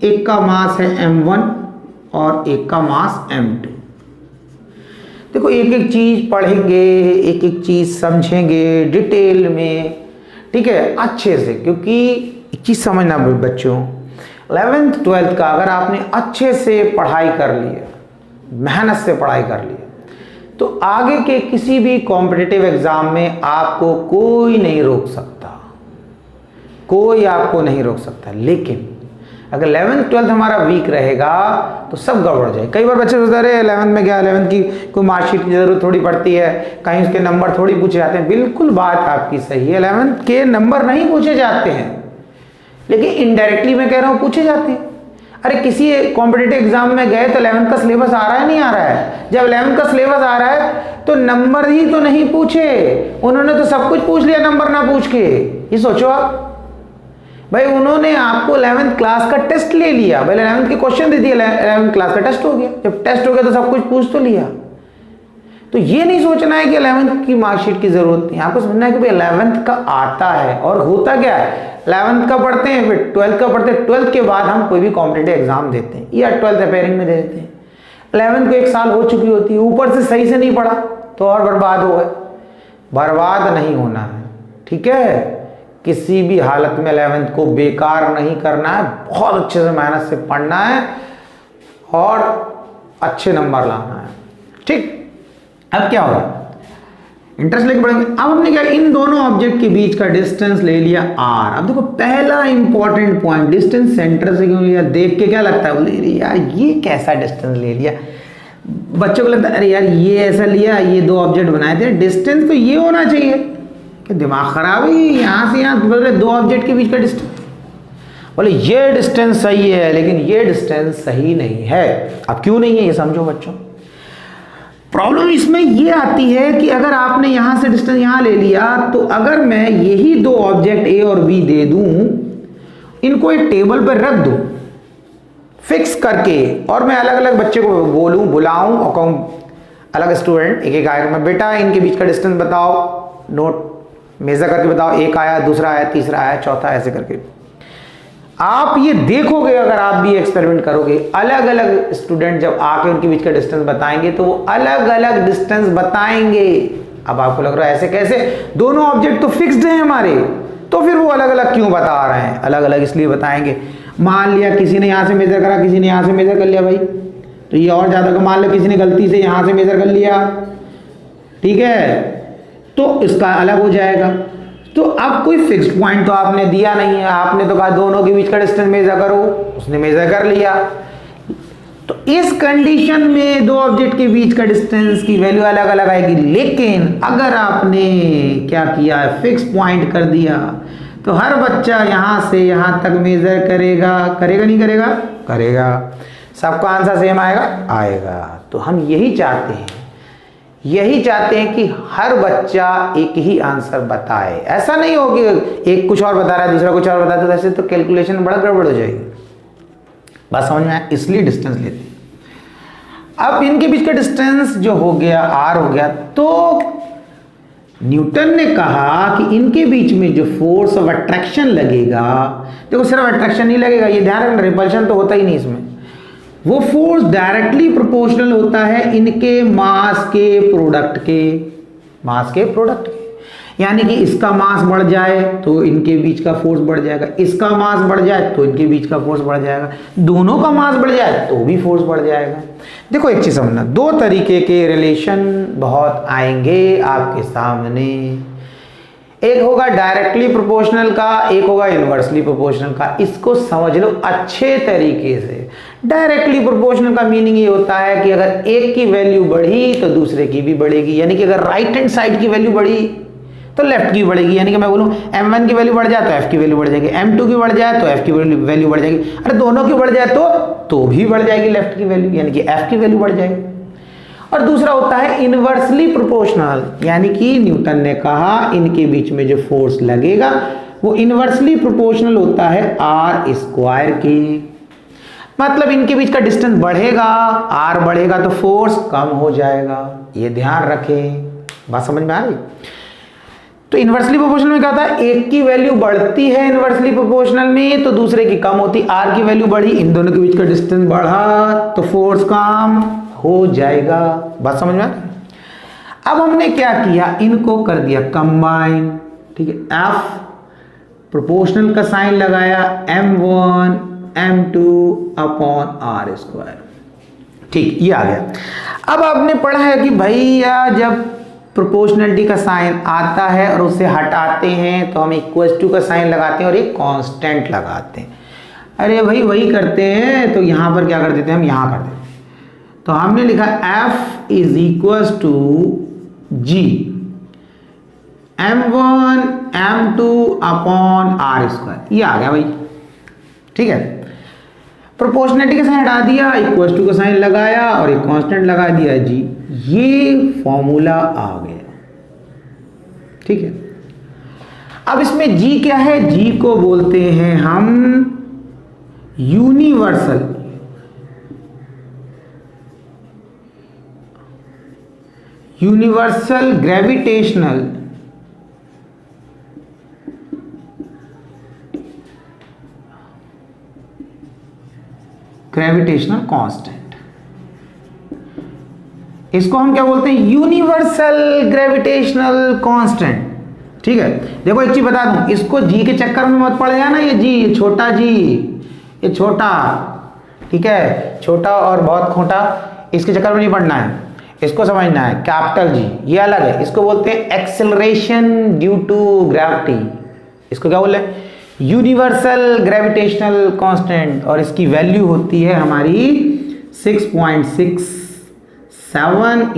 एक का मास है m1 और एक का मास m2। देखो एक एक चीज पढ़ेंगे, एक एक चीज समझेंगे डिटेल में, ठीक है, अच्छे से, क्योंकि एक चीज समझना बच्चों, 11th 12th का अगर आपने अच्छे से पढ़ाई कर ली है, मेहनत से पढ़ाई कर ली है, तो आगे के किसी भी कॉम्पिटिटिव एग्जाम में आपको कोई नहीं रोक सकता, कोई आपको नहीं रोक सकता। लेकिन अगर 11th 12th हमारा वीक रहेगा तो सब गड़बड़ जाए। कई बार बच्चे सोचते हैं अरे 11th में क्या, 11th की कोई मार्कशीट की जरूरत थोड़ी पड़ती है, कहीं उसके नंबर थोड़ी पूछे जाते हैं। बिल्कुल बात आपकी सही है, 11th के नंबर नहीं पूछे जाते हैं, लेकिन इनडायरेक्टली मैं कह रहा हूं पूछे जाते हैं। अरे किसी कॉम्पिटिटिव एग्जाम में गए तो 11th का सिलेबस आ रहा है, नहीं आ रहा है? जब 11th का सिलेबस आ रहा है तो नंबर ही तो नहीं पूछे, उन्होंने तो सब कुछ पूछ लिया नंबर ना पूछ के। ये सोचो आप भाई, उन्होंने आपको 11th क्लास का टेस्ट ले लिया, पहले 11th के क्वेश्चन दे दिए, 11th क्लास का टेस्ट हो गया। जब टेस्ट हो गया तो सब कुछ पूछ तो लिया। तो ये नहीं सोचना है कि 11th की मार्कशीट की जरूरत नहीं, आपको समझना है कि भाई 11th का आता है। और होता क्या है, 11th का पढ़ते हैं, फिर 12th का पढ़ते हैं, 12th के बाद हम कोई भी कॉम्पिटिटिव एग्जाम देते हैं या 12th अपेयरिंग में दे देते हैं। 11th को एक साल हो चुकी होती है, ऊपर से सही से नहीं पढ़ा तो और बर्बाद हो गए। बर्बाद नहीं होना है, ठीक है, किसी भी हालत में 11th को बेकार नहीं करना है, बहुत अच्छे से मेहनत से पढ़ना है और अच्छे नंबर लाना है, ठीक। अब क्या होगा, इंटरेस्ट लेके पढ़ेंगे। अब हमने क्या, इन दोनों ऑब्जेक्ट के बीच का डिस्टेंस ले लिया r। अब देखो पहला इंपॉर्टेंट पॉइंट, डिस्टेंस सेंटर से क्यों लिया, देख के क्या लगता है, बोले यार ये कैसा डिस्टेंस ले लिया। बच्चों को लगता है अरे यार ये ऐसा लिया, ये दो ऑब्जेक्ट बनाए थे, डिस्टेंस तो ये होना चाहिए, क्या दिमाग खराब है? यहाँ से यहाँ बोल रहे दो ऑब्जेक्ट के बीच का डिस्टेंस, बोले ये डिस्टेंस सही है लेकिन ये डिस्टेंस सही नहीं है। अब क्यों नहीं है ये समझो बच्चों। प्रॉब्लम इसमें ये आती है कि अगर आपने यहां से डिस्टेंस यहां ले लिया, तो अगर मैं यही दो ऑब्जेक्ट ए और बी दे दूं, इनको एक टेबल पर रख दूं फिक्स करके, और मैं अलग अलग बच्चे को बोलूं बुलाऊं और कहूं अलग स्टूडेंट एक एक आएगा, मैं बेटा इनके बीच का डिस्टेंस बताओ, नोट मेजर करके बताओ, एक आया, दूसरा आया, तीसरा आया, चौथा, ऐसे करके आप ये देखोगे। अगर आप भी एक्सपेरिमेंट करोगे, अलग अलग स्टूडेंट जब आके उनके बीच का डिस्टेंस बताएंगे तो वो अलग अलग डिस्टेंस बताएंगे। अब आपको लग रहा है ऐसे कैसे, दोनों ऑब्जेक्ट तो फिक्स्ड हैं हमारे, तो फिर वो अलग अलग क्यों बता रहे हैं? अलग अलग इसलिए बताएंगे, मान लिया किसी ने यहां से मेजर करा, किसी ने यहां से मेजर कर लिया भाई, तो ये और ज्यादा का, मान लो किसी ने गलती से यहां से मेजर कर लिया, ठीक है, तो इसका अलग हो जाएगा। तो अब कोई फिक्स्ड पॉइंट तो आपने दिया नहीं है, आपने तो कहा दोनों के बीच का डिस्टेंस मेजर करो, उसने मेजर कर लिया। तो इस कंडीशन में दो ऑब्जेक्ट के बीच का डिस्टेंस की वैल्यू अलग अलग आएगी। लेकिन अगर आपने क्या किया, फिक्स पॉइंट कर दिया, तो हर बच्चा यहां से यहां तक मेजर करेगा, करेगा नहीं करेगा? करेगा। सबका आंसर सेम आएगा? आएगा। तो हम यही चाहते हैं, यही चाहते हैं कि हर बच्चा एक ही आंसर बताए। ऐसा नहीं हो कि एक कुछ और बता रहा है दूसरा कुछ और बता रहा है, तो ऐसे तो कैलकुलेशन बड़ा गड़बड़ हो जाएगी। बात समझ में आया? इसलिए डिस्टेंस लेते हैं। अब इनके बीच का डिस्टेंस जो हो गया r हो गया, तो न्यूटन ने कहा कि इनके बीच में जो फोर्स ऑफ अट्रैक्शन लगेगा, देखो सिर्फ अट्रैक्शन नहीं लगेगा, ये ध्यान रखना, रिपल्शन तो होता ही नहीं इसमें, वो फोर्स डायरेक्टली प्रोपोर्शनल होता है इनके मास के प्रोडक्ट के, मास के प्रोडक्ट के। यानी कि इसका मास बढ़ जाए तो इनके बीच का फोर्स बढ़ जाएगा, इसका मास बढ़ जाए तो इनके बीच का फोर्स बढ़ जाएगा, दोनों का मास बढ़ जाए तो भी फोर्स बढ़ जाएगा। देखो एक चीज समझना, दो तरीके के रिलेशन बहुत आएंगे आपके सामने, एक होगा डायरेक्टली प्रोपोर्शनल का, एक होगा इनवर्सली प्रोपोर्शनल का। इसको समझ लो अच्छे तरीके से। डायरेक्टली प्रोपोर्शनल का मीनिंग ये होता है कि अगर एक की वैल्यू बढ़ी तो दूसरे की भी बढ़ेगी, यानी कि अगर राइट हैंड साइड की वैल्यू बढ़ी तो लेफ्ट की बढ़ेगी। यानी कि मैं बोलूं m1 की वैल्यू बढ़ जाए तो f की वैल्यू बढ़ जाएगी, m2 की बढ़ जाए तो f की वैल्यू बढ़ जाएगी, अरे दोनों की बढ़ जाए तो भी बढ़ जाएगी लेफ्ट की वैल्यू, यानी कि f की वैल्यू बढ़ जाएगी। और दूसरा होता है इनवर्सली प्रोपोर्शनल, यानी कि न्यूटन ने कहा इनके बीच में जो फोर्स लगेगा वो इनवर्सली प्रोपोर्शनल होता है r स्क्वायर के। मतलब इनके बीच का डिस्टेंस बढ़ेगा, r बढ़ेगा तो फोर्स कम हो जाएगा, ये ध्यान रखें। बात समझ में आ रही? तो इनवर्सली प्रोपोर्शनल में क्या होता है, एक की वैल्यू बढ़ती है इनवर्सली प्रोपोर्शनल में तो दूसरे की कम होती, r की वैल्यू बढ़ी, इन दोनों के बीच का डिस्टेंस बढ़ा तो फोर्स कम हो जाएगा। बात समझ में आ रही? अब हमने क्या किया, इनको कर दिया कंबाइन, ठीक है, f प्रोपोर्शनल का साइन लगाया, m1 m2 upon r square, ठीक, ये आ गया। अब आपने पढ़ा है कि भैया जब प्रोपोर्शनलिटी का साइन आता है और उसे हटाते हैं तो हम इक्वल टू का साइन लगाते हैं और एक कांस्टेंट लगाते हैं। अरे भाई वही करते हैं, तो यहां पर क्या कर देते हैं, हम यहां कर देते हैं, तो हमने लिखा f is equal to g m1 m2 upon r square, ये आ गया भाई, ठीक है। प्रोपोर्शनलिटी का साइन हटा दिया, इक्वल टू का साइन लगाया और एक कांस्टेंट लगा दिया g, ये फॉर्मूला आ गया, ठीक है। अब इसमें g क्या है, g को बोलते हैं हम यूनिवर्सल ग्रेविटेशनल कांस्टेंट। इसको हम क्या बोलते हैं, यूनिवर्सल ग्रेविटेशनल कांस्टेंट, ठीक है। देखो एक चीज बता दूं, इसको जी के चक्कर में मत पड़ जाना, ये जी छोटा जी, ये छोटा, ठीक है, छोटा और बहुत छोटा, इसके चक्कर में नहीं पड़ना है, इसको समझना है कैपिटल जी, ये अलग है। इसको बोलते हैं एक्सेलरेशन ड्यू टू ग्रेविटी, इसको क्या बोल रहे हैं, यूनिवर्सल ग्रेविटेशनल कांस्टेंट, और इसकी वैल्यू होती है हमारी 6.67 7 ×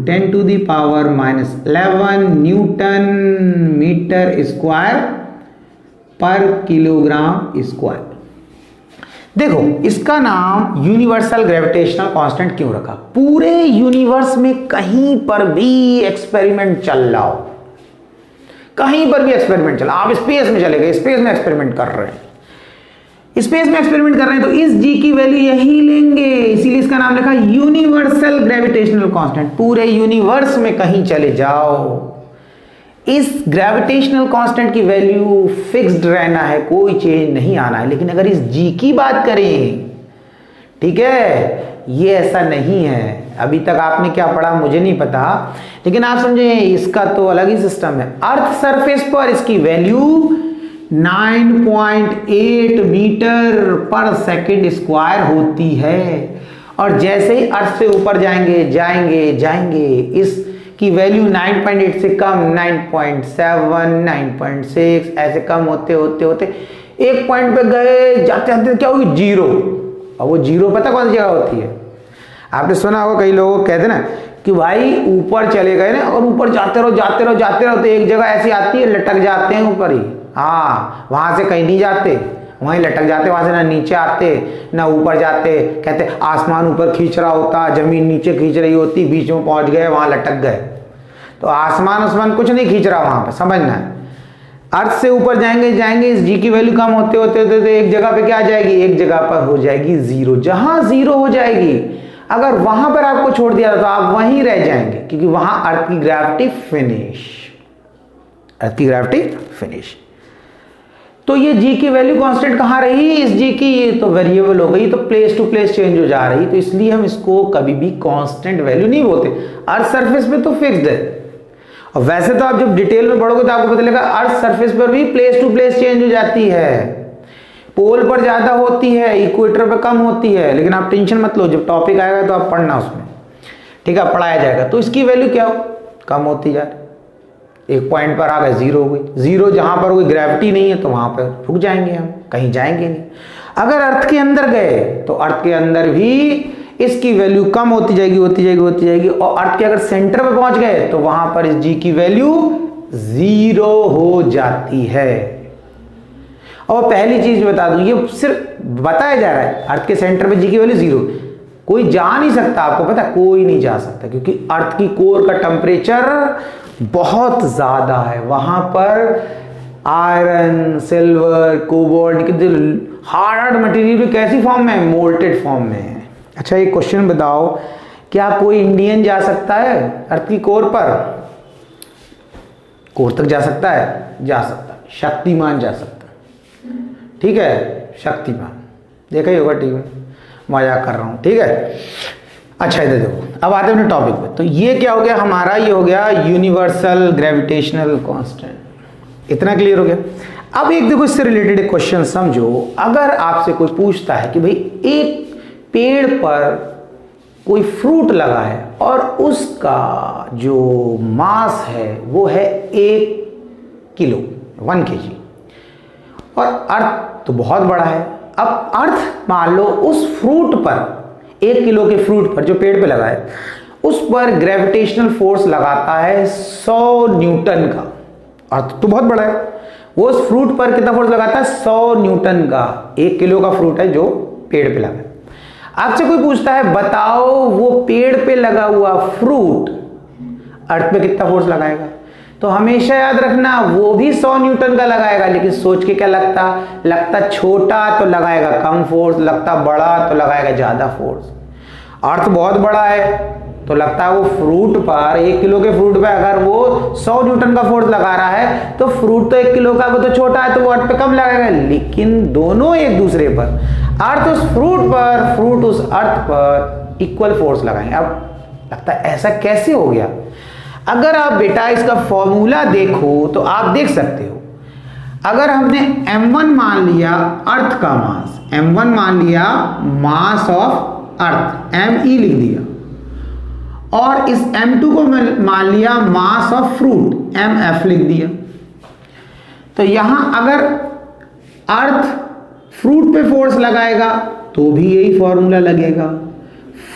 10⁻⁻11 न्यूटन मीटर स्क्वायर पर किलोग्राम स्क्वायर। देखो इसका नाम यूनिवर्सल ग्रेविटेशनल कांस्टेंट क्यों रखा? पूरे यूनिवर्स में कहीं पर भी एक्सपेरिमेंट चल रहा हो, कहीं पर भी एक्सपेरिमेंट चला, आप स्पेस में चले गए, स्पेस में एक्सपेरिमेंट कर रहे हैं, स्पेस में एक्सपेरिमेंट कर रहे हैं, तो इस जी की वैल्यू यही लेंगे, इसीलिए इसका नाम लिखा यूनिवर्सल ग्रेविटेशनल कांस्टेंट। पूरे यूनिवर्स में कहीं चले जाओ, इस ग्रेविटेशनल कांस्टेंट की वैल्यू फिक्स्ड रहना है, कोई चेंज नहीं आना है। लेकिन अगर इस जी की बात करें, ठीक है, ये ऐसा नहीं है। अभी तक आपने क्या पढ़ा मुझे नहीं पता, लेकिन आप समझे इसका तो अलग ही सिस्टम है। अर्थ सरफेस पर इसकी वैल्यू 9.8 मीटर पर सेकंड स्क्वायर होती है, और जैसे ही अर्थ से ऊपर जाएंगे जाएंगे जाएंगे इसकी वैल्यू 9.8 से कम 9.7 9.6 ऐसे कम होते होते होते एक पॉइंट पे गए, जाते जाते क्या होगी? जीरो। और वो जीरो पता कौन सी जगह होती है? आपने सुना होगा, कई लोग कहते ना कि भाई ऊपर चले गए ना, और ऊपर जाते रहो जाते रहो जाते रहो, तो एक जगह ऐसी आती है लटक जाते हैं ऊपर ही। हाँ, वहां से कहीं नहीं जाते, वहीं लटक जाते, वहां से ना नीचे आते ना ऊपर जाते। कहते आसमान ऊपर खींच रहा होता, जमीन नीचे खींच रही होती, बीच में पहुंच गए, वहां लटक गए। तो आसमान कुछ नहीं खींच रहा वहां पर, समझना है। अर्थ से ऊपर जाएंगे जाएंगे, इस जी की वैल्यू कम होते होते होते तो एक जगह पे क्या आ जाएगी? एक जगह पर हो जाएगी जीरो। जहां जीरो हो जाएगी, अगर वहां पर आपको छोड़ दिया तो आप वहीं रह जाएंगे, क्योंकि वहां अर्थ की ग्रेविटी फिनिश, अर्थ की ग्रेविटी फिनिश। तो ये जी की वैल्यू कांस्टेंट कहां रही? इस जी की ये तो वेरिएबल हो गई, तो प्लेस टू प्लेस चेंज हो जा रही, तो इसलिए हम इसको कभी भी कांस्टेंट वैल्यू नहीं बोलते। अर्थ सरफेस पे तो फिक्स्ड है, और वैसे तो आप जब डिटेल में पढ़ोगे तो आपको पता लगेगा अर्थ सरफेस पर भी प्लेस टू प्लेस चेंज हो जाती है। पोल पर ज्यादा होती है, इक्वेटर पर कम होती है, लेकिन आप टेंशन मत लो, जब टॉपिक आएगा तो आप पढ़ना उसमें, ठीक है, पढ़ाया जाएगा। तो इसकी वैल्यू क्या हो? कम होती जा रही, एक पॉइंट पर आ गए जीरो हो गई। जीरो जहां पर कोई ग्रेविटी नहीं है तो वहां पर रुक जाएंगे, हम कहीं जाएंगे नहीं। अगर अर्थ के अंदर गए तो अर्थ के अंदर भी इसकी वैल्यू कम होती जाएगी होती जाएगी होती जाएगी, और अर्थ के अगर सेंटर पे पहुंच गए तो वहां पर इस जी की वैल्यू जीरो हो जाती है। और पहली चीज बता दूं, ये सिर्फ बताया जा रहा है, अर्थ के सेंटर पे जी की वैल्यू जीरो, कोई जा नहीं सकता, आपको पता, कोई नहीं जा सकता, क्योंकि अर्थ की कोर का टेम्परेचर बहुत ज्यादा है। वहां पर iron, silver, cobalt, hard material भी कैसी फॉर्म में है? मोल्टेड फॉर्म में है। अच्छा, एक क्वेश्चन बताओ, क्या कोई इंडियन जा सकता है अर्थ की कोर पर? कोर तक जा सकता है? जा सकता है। शक्तिमान जा सकता है, ठीक है, शक्तिमान देखा ही होगा टीवी, मजाक कर रहा हूं, ठीक है। अच्छा, इधर देखो, अब आते हैं अपने टॉपिक पे। तो ये क्या हो गया हमारा? ये हो गया यूनिवर्सल ग्रेविटेशनल कांस्टेंट। इतना क्लियर हो गया। अब एक देखो, इससे रिलेटेड एक क्वेश्चन समझो। अगर आपसे कोई पूछता है कि भाई एक पेड़ पर कोई फ्रूट लगा है और उसका जो मास है वो है 1 किलो, 1 kg, और अर्थ तो बहुत बड़ा है। अब अर्थ मान लो उस फ्रूट पर, 1 किलो के फ्रूट पर जो पेड़ पे लगा है, उस पर ग्रेविटेशनल फोर्स लगाता है 100 न्यूटन का। अर्थ तो बहुत बड़ा है, वो उस फ्रूट पर कितना फोर्स लगाता है? 100 न्यूटन का। 1 किलो का फ्रूट है जो पेड़ पे लगा है। आपसे कोई पूछता है बताओ वो पेड़ पे लगा हुआ फ्रूट अर्थ पे कितना फोर्स लगाएगा? तो हमेशा याद रखना, वो भी 100 न्यूटन का लगाएगा, लेकिन सोच के क्या लगता छोटा तो लगाएगा कम फोर्स, लगता बड़ा तो लगाएगा ज्यादा फोर्स। अर्थ बहुत बड़ा है तो लगता है वो फ्रूट पर, 1 किलो के फ्रूट पे अगर वो 100 न्यूटन का फोर्स लगा रहा है, तो फ्रूट तो 1 किलो का, वो तो छोटा है, तो वो अर्थ पे कम लगाएगा। लेकिन दोनों एक दूसरे पर, अर्थ उस फ्रूट पर, फ्रूट उस अर्थ पर इक्वल फोर्स लगाएंगे। अब लगता है ऐसा कैसे हो गया? अगर आप बेटा इसका फॉर्मूला देखो तो आप देख सकते हो। अगर हमने m1 मान लिया अर्थ का मास, m1 मान लिया मास ऑफ अर्थ, me लिख दिया, और इस m2 को मान लिया मास ऑफ फ्रूट, mf लिख दिया, तो यहां अगर अर्थ फ्रूट पे फोर्स लगाएगा तो भी यही फॉर्मूला लगेगा।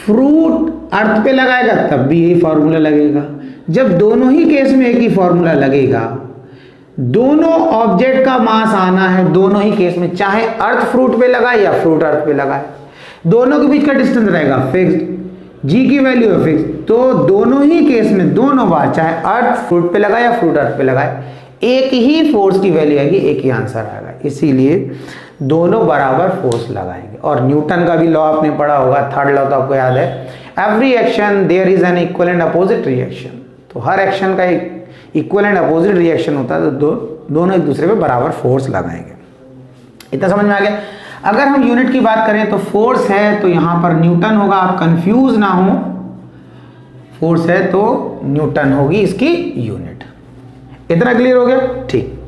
फ्रूट अर्थ पे लगाएगा तब भी यही फॉर्मूला लगेगा। जब दोनों ही केस में एक ही फॉर्मूला लगेगा, दोनों ऑब्जेक्ट का मास आना है दोनों ही केस में, चाहे अर्थ फ्रूट पे लगाए या फ्रूट अर्थ पे लगाए, दोनों के बीच का डिस्टेंस रहेगा फिक्स्ड, जी की वैल्यू है फिक्स। तो दोनों ही केस में दोनों बार चाहे अर्थ फ्रूट पे लगाए या फ्रूट अर्थ पे लगाए, एक ही फोर्स की वैल्यू आएगी, एक ही आंसर आएगा। इसीलिए दोनों बराबर फोर्स लगाएंगे। और न्यूटन का भी लॉ आपने पढ़ा होगा, थर्ड लॉ तो आपको याद है, every action there is an equal and opposite reaction. तो हर एक्शन का एक इक्वल एंड अपोजिट रिएक्शन होता है, तो दोनों एक दूसरे पे बराबर फोर्स लगाएंगे। इतना समझ में आ गया। अगर हम यूनिट की बात करें तो फोर्स है तो यहां पर न्यूटन होगा, आप कंफ्यूज ना हो, फोर्स है तो न्यूटन होगी इसकी यूनिट। इतना क्लियर हो गया? ठीक।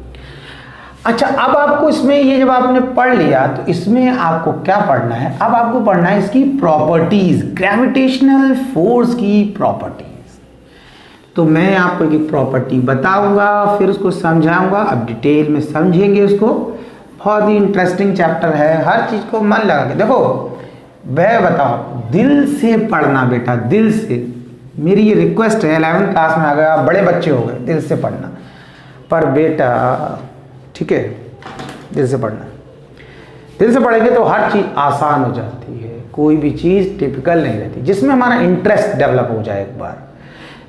अच्छा, अब आपको इसमें ये जब आपने पढ़ लिया तो इसमें आपको क्या पढ़ना है? अब आपको पढ़ना है इसकी प्रॉपर्टीज, ग्रेविटेशनल फोर्स की प्रॉपर्टीज। तो मैं आपको एक प्रॉपर्टी बताऊंगा, फिर उसको समझाऊंगा, अब डिटेल में समझेंगे उसको। बहुत ही इंटरेस्टिंग चैप्टर है, हर चीज को मन लगा के देखो। मैं बताओ, दिल से पढ़ना बेटा, दिल से। मेरी ये रिक्वेस्ट है, 11th क्लास में आ गए, आप बड़े बच्चे हो गए, दिल से पढ़ना। पर बेटा ठीक है, दिल से पढ़ना। दिल से पढ़ेंगे तो हर चीज आसान हो जाती है, कोई भी चीज टिपिकल नहीं रहती, जिसमें हमारा इंटरेस्ट डेवलप हो जाए एक बार।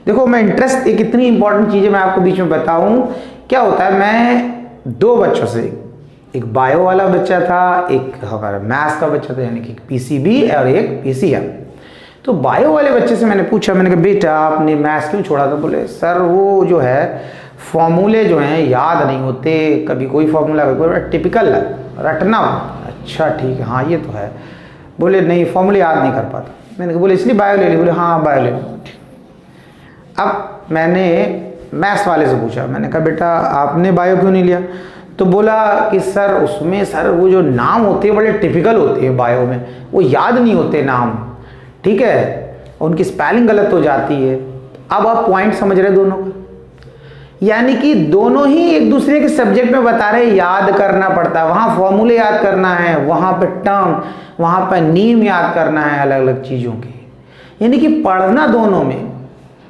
देखो, मैं इंटरेस्ट एक इतनी इंपॉर्टेंट चीज है, मैं आपको बीच में बताऊं क्या होता है। मैं दो बच्चों से, एक बायो वाला बच्चा था, एक हमारा मैथ्स का बच्चा था, यानी कि पीसीबी और एक पीसीएम। तो बायो वाले बच्चे से मैंने पूछा, मैंने कहा बेटा आपने मैथ्स क्यों छोड़ा? तो बोले सर वो जो है फॉर्मूले जो हैं याद नहीं होते, कभी कोई फॉर्मूला कोई टिपिकल रटना। अच्छा ठीक है, हाँ ये तो है। बोले नहीं, फॉर्मूले याद नहीं कर पाता। मैंने कहा बोले इसलिए बायो ले ली? बोले हाँ बायो ले ली। अब मैंने मैथ्स वाले से पूछा, मैंने कहा बेटा आपने बायो क्यों नहीं लिया? तो बोला कि सर उसमें सर वो जो नाम होते हैं बड़े टिपिकल होते हैं बायो में, वो याद नहीं होते नाम, ठीक है, उनकी स्पेलिंग गलत हो जाती है। अब आप पॉइंट समझ रहे दोनों का, यानी कि दोनों ही एक दूसरे के सब्जेक्ट में बता रहे, याद करना पड़ता है, वहां फॉर्मूले याद करना है, वहां पे टर्म, वहां पर नीम याद करना है अलग अलग चीजों के। यानी कि पढ़ना दोनों में,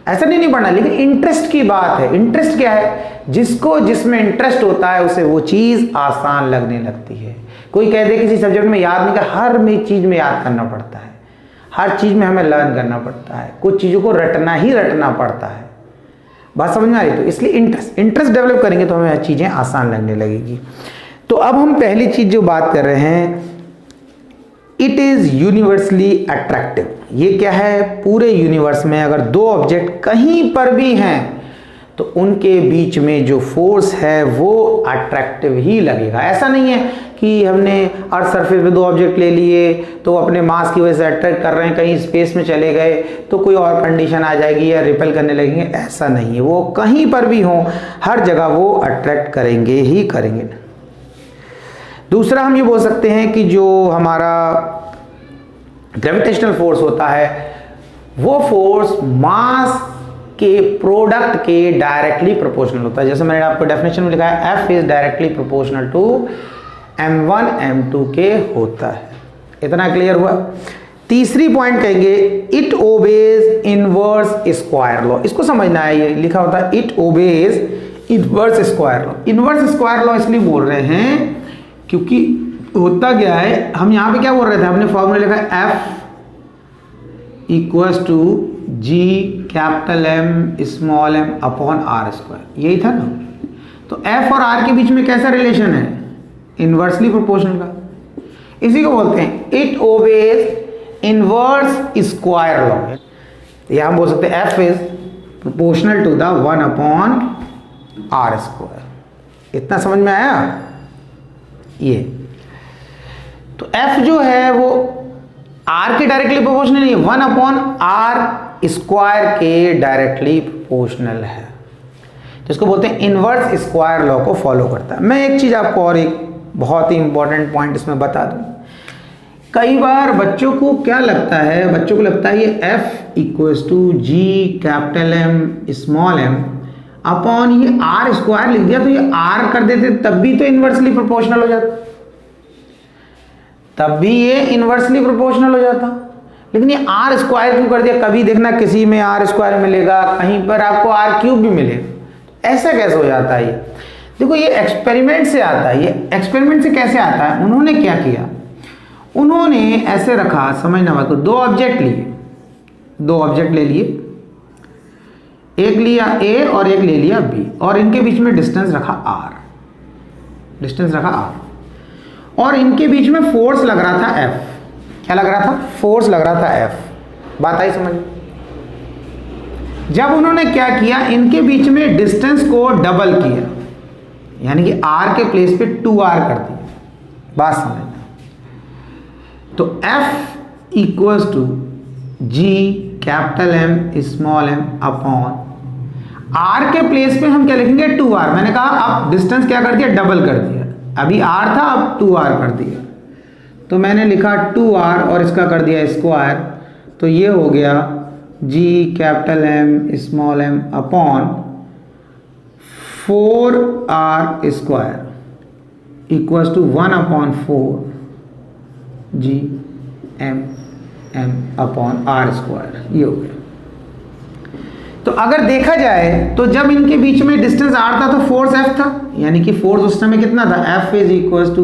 ऐसा नहीं पढ़ना, लेकिन इंटरेस्ट की बात है। इंटरेस्ट क्या है? जिसको जिसमें इंटरेस्ट होता है उसे वो चीज आसान लगने लगती है। कोई कह दे किसी सब्जेक्ट में याद नहीं कर, हर में चीज में याद करना पड़ता है, हर चीज में हमें लर्न करना पड़ता है, कुछ चीजों को रटना ही रटना पड़ता है। बात समझ में आ रही? तो इसलिए इंटरेस्ट डेवलप करेंगे तो हमें चीजें आसान लगने लगेगी। तो अब हम पहली चीज जो बात कर रहे हैं, इट इज यूनिवर्सली अट्रैक्टिव। ये क्या है? पूरे यूनिवर्स में अगर दो ऑब्जेक्ट कहीं पर भी हैं तो उनके बीच में जो फोर्स है वो अट्रैक्टिव ही लगेगा। ऐसा नहीं है कि हमने अर्थ सरफेस पे दो ऑब्जेक्ट ले लिए तो अपने मास की वजह से अट्रैक्ट कर रहे हैं, कहीं स्पेस में चले गए तो कोई और कंडीशन आ जाएगी या रिपेल करने लगेंगे, ऐसा नहीं है। वो कहीं पर भी हो, हर जगह वो अट्रैक्ट करेंगे ही करेंगे। दूसरा हम ये बोल सकते हैं कि जो हमारा ग्रेविटेशनल फोर्स होता है वो फोर्स मास के प्रोडक्ट के डायरेक्टली प्रोपोर्शनल होता है। जैसे मैंने आपको डेफिनेशन में लिखा है, F is directly proportional to m1 m2 के होता है। इतना क्लियर हुआ? तीसरी पॉइंट कहेंगे, it obeys inverse square law. इसको समझना है, ये लिखा होता है it obeys inverse square law. Inverse square law इसलिए बोल रहे हैं क्योंकि होता क्या है, हम यहां पे क्या बोल रहे थे, हमने फॉर्मूला लिखा है F equals to G capital M small m upon R square, यही था ना। तो F और R के बीच में कैसा रिलेशन है? इनवर्सली प्रोपोर्शनल का। इसी को बोलते हैं it obeys inverse square law. या हम बोल सकते हैं F is proportional to the 1 upon R square. इतना समझ में आया? ये तो F जो है वो R के डायरेक्टली प्रोपोर्शनल नहीं है, 1 अपॉन R स्क्वायर के डायरेक्टली प्रोपोर्शनल है। तो इसको बोलते हैं इनवर्स स्क्वायर लॉ को फॉलो करता है। मैं एक चीज आपको और एक बहुत ही इंपॉर्टेंट पॉइंट इसमें बता दूं। कई बार बच्चों को क्या लगता है, बच्चों को लगता है ये F equals to G capital M small m upon ये R स्क्वायर लिख दिया तो ये R कर देते तब भी तो इनवर्सली प्रोपोर्शनल हो जाता, तब भी ये इनवर्सली प्रोपोर्शनल हो जाता। लेकिन ये आर स्क्वायर क्यों कर दिया? कभी देखना किसी में आर स्क्वायर मिलेगा, कहीं पर आपको आर क्यूब भी मिलेगा। ऐसा कैसे हो जाता है? ये देखो, ये एक्सपेरिमेंट से आता है। ये एक्सपेरिमेंट से कैसे आता है? उन्होंने क्या किया, उन्होंने ऐसे रखा, समझना बात को, दो ऑब्जेक्ट लिए, दो ऑब्जेक्ट ले लिए, एक लिया ए और एक ले लिया बी, और इनके बीच में डिस्टेंस रखा आर, डिस्टेंस रखा आर, और इनके बीच में फोर्स लग रहा था एफ। क्या लग रहा था? फोर्स लग रहा था एफ। बात आई समझ? जब उन्होंने क्या किया, इनके बीच में डिस्टेंस को डबल किया, यानी कि आर के प्लेस पे 2r कर दिया। बात समझना। तो F equals to G capital M small m upon R के प्लेस पे हम क्या लिखेंगे? 2r। मैंने कहा अब डिस्टेंस क्या कर दिया? डबल कर दिया। अभी r था, अब 2r कर दिया, तो मैंने लिखा 2r और इसका कर दिया स्क्वायर, तो ये हो गया G capital M small m upon 4r square equals to 1/4 G m upon r square. ये हो गया। तो अगर देखा जाए तो जब इनके बीच में डिस्टेंस r था तो फोर्स F था, यानी कि फोर्स उस समय कितना था? F is equals to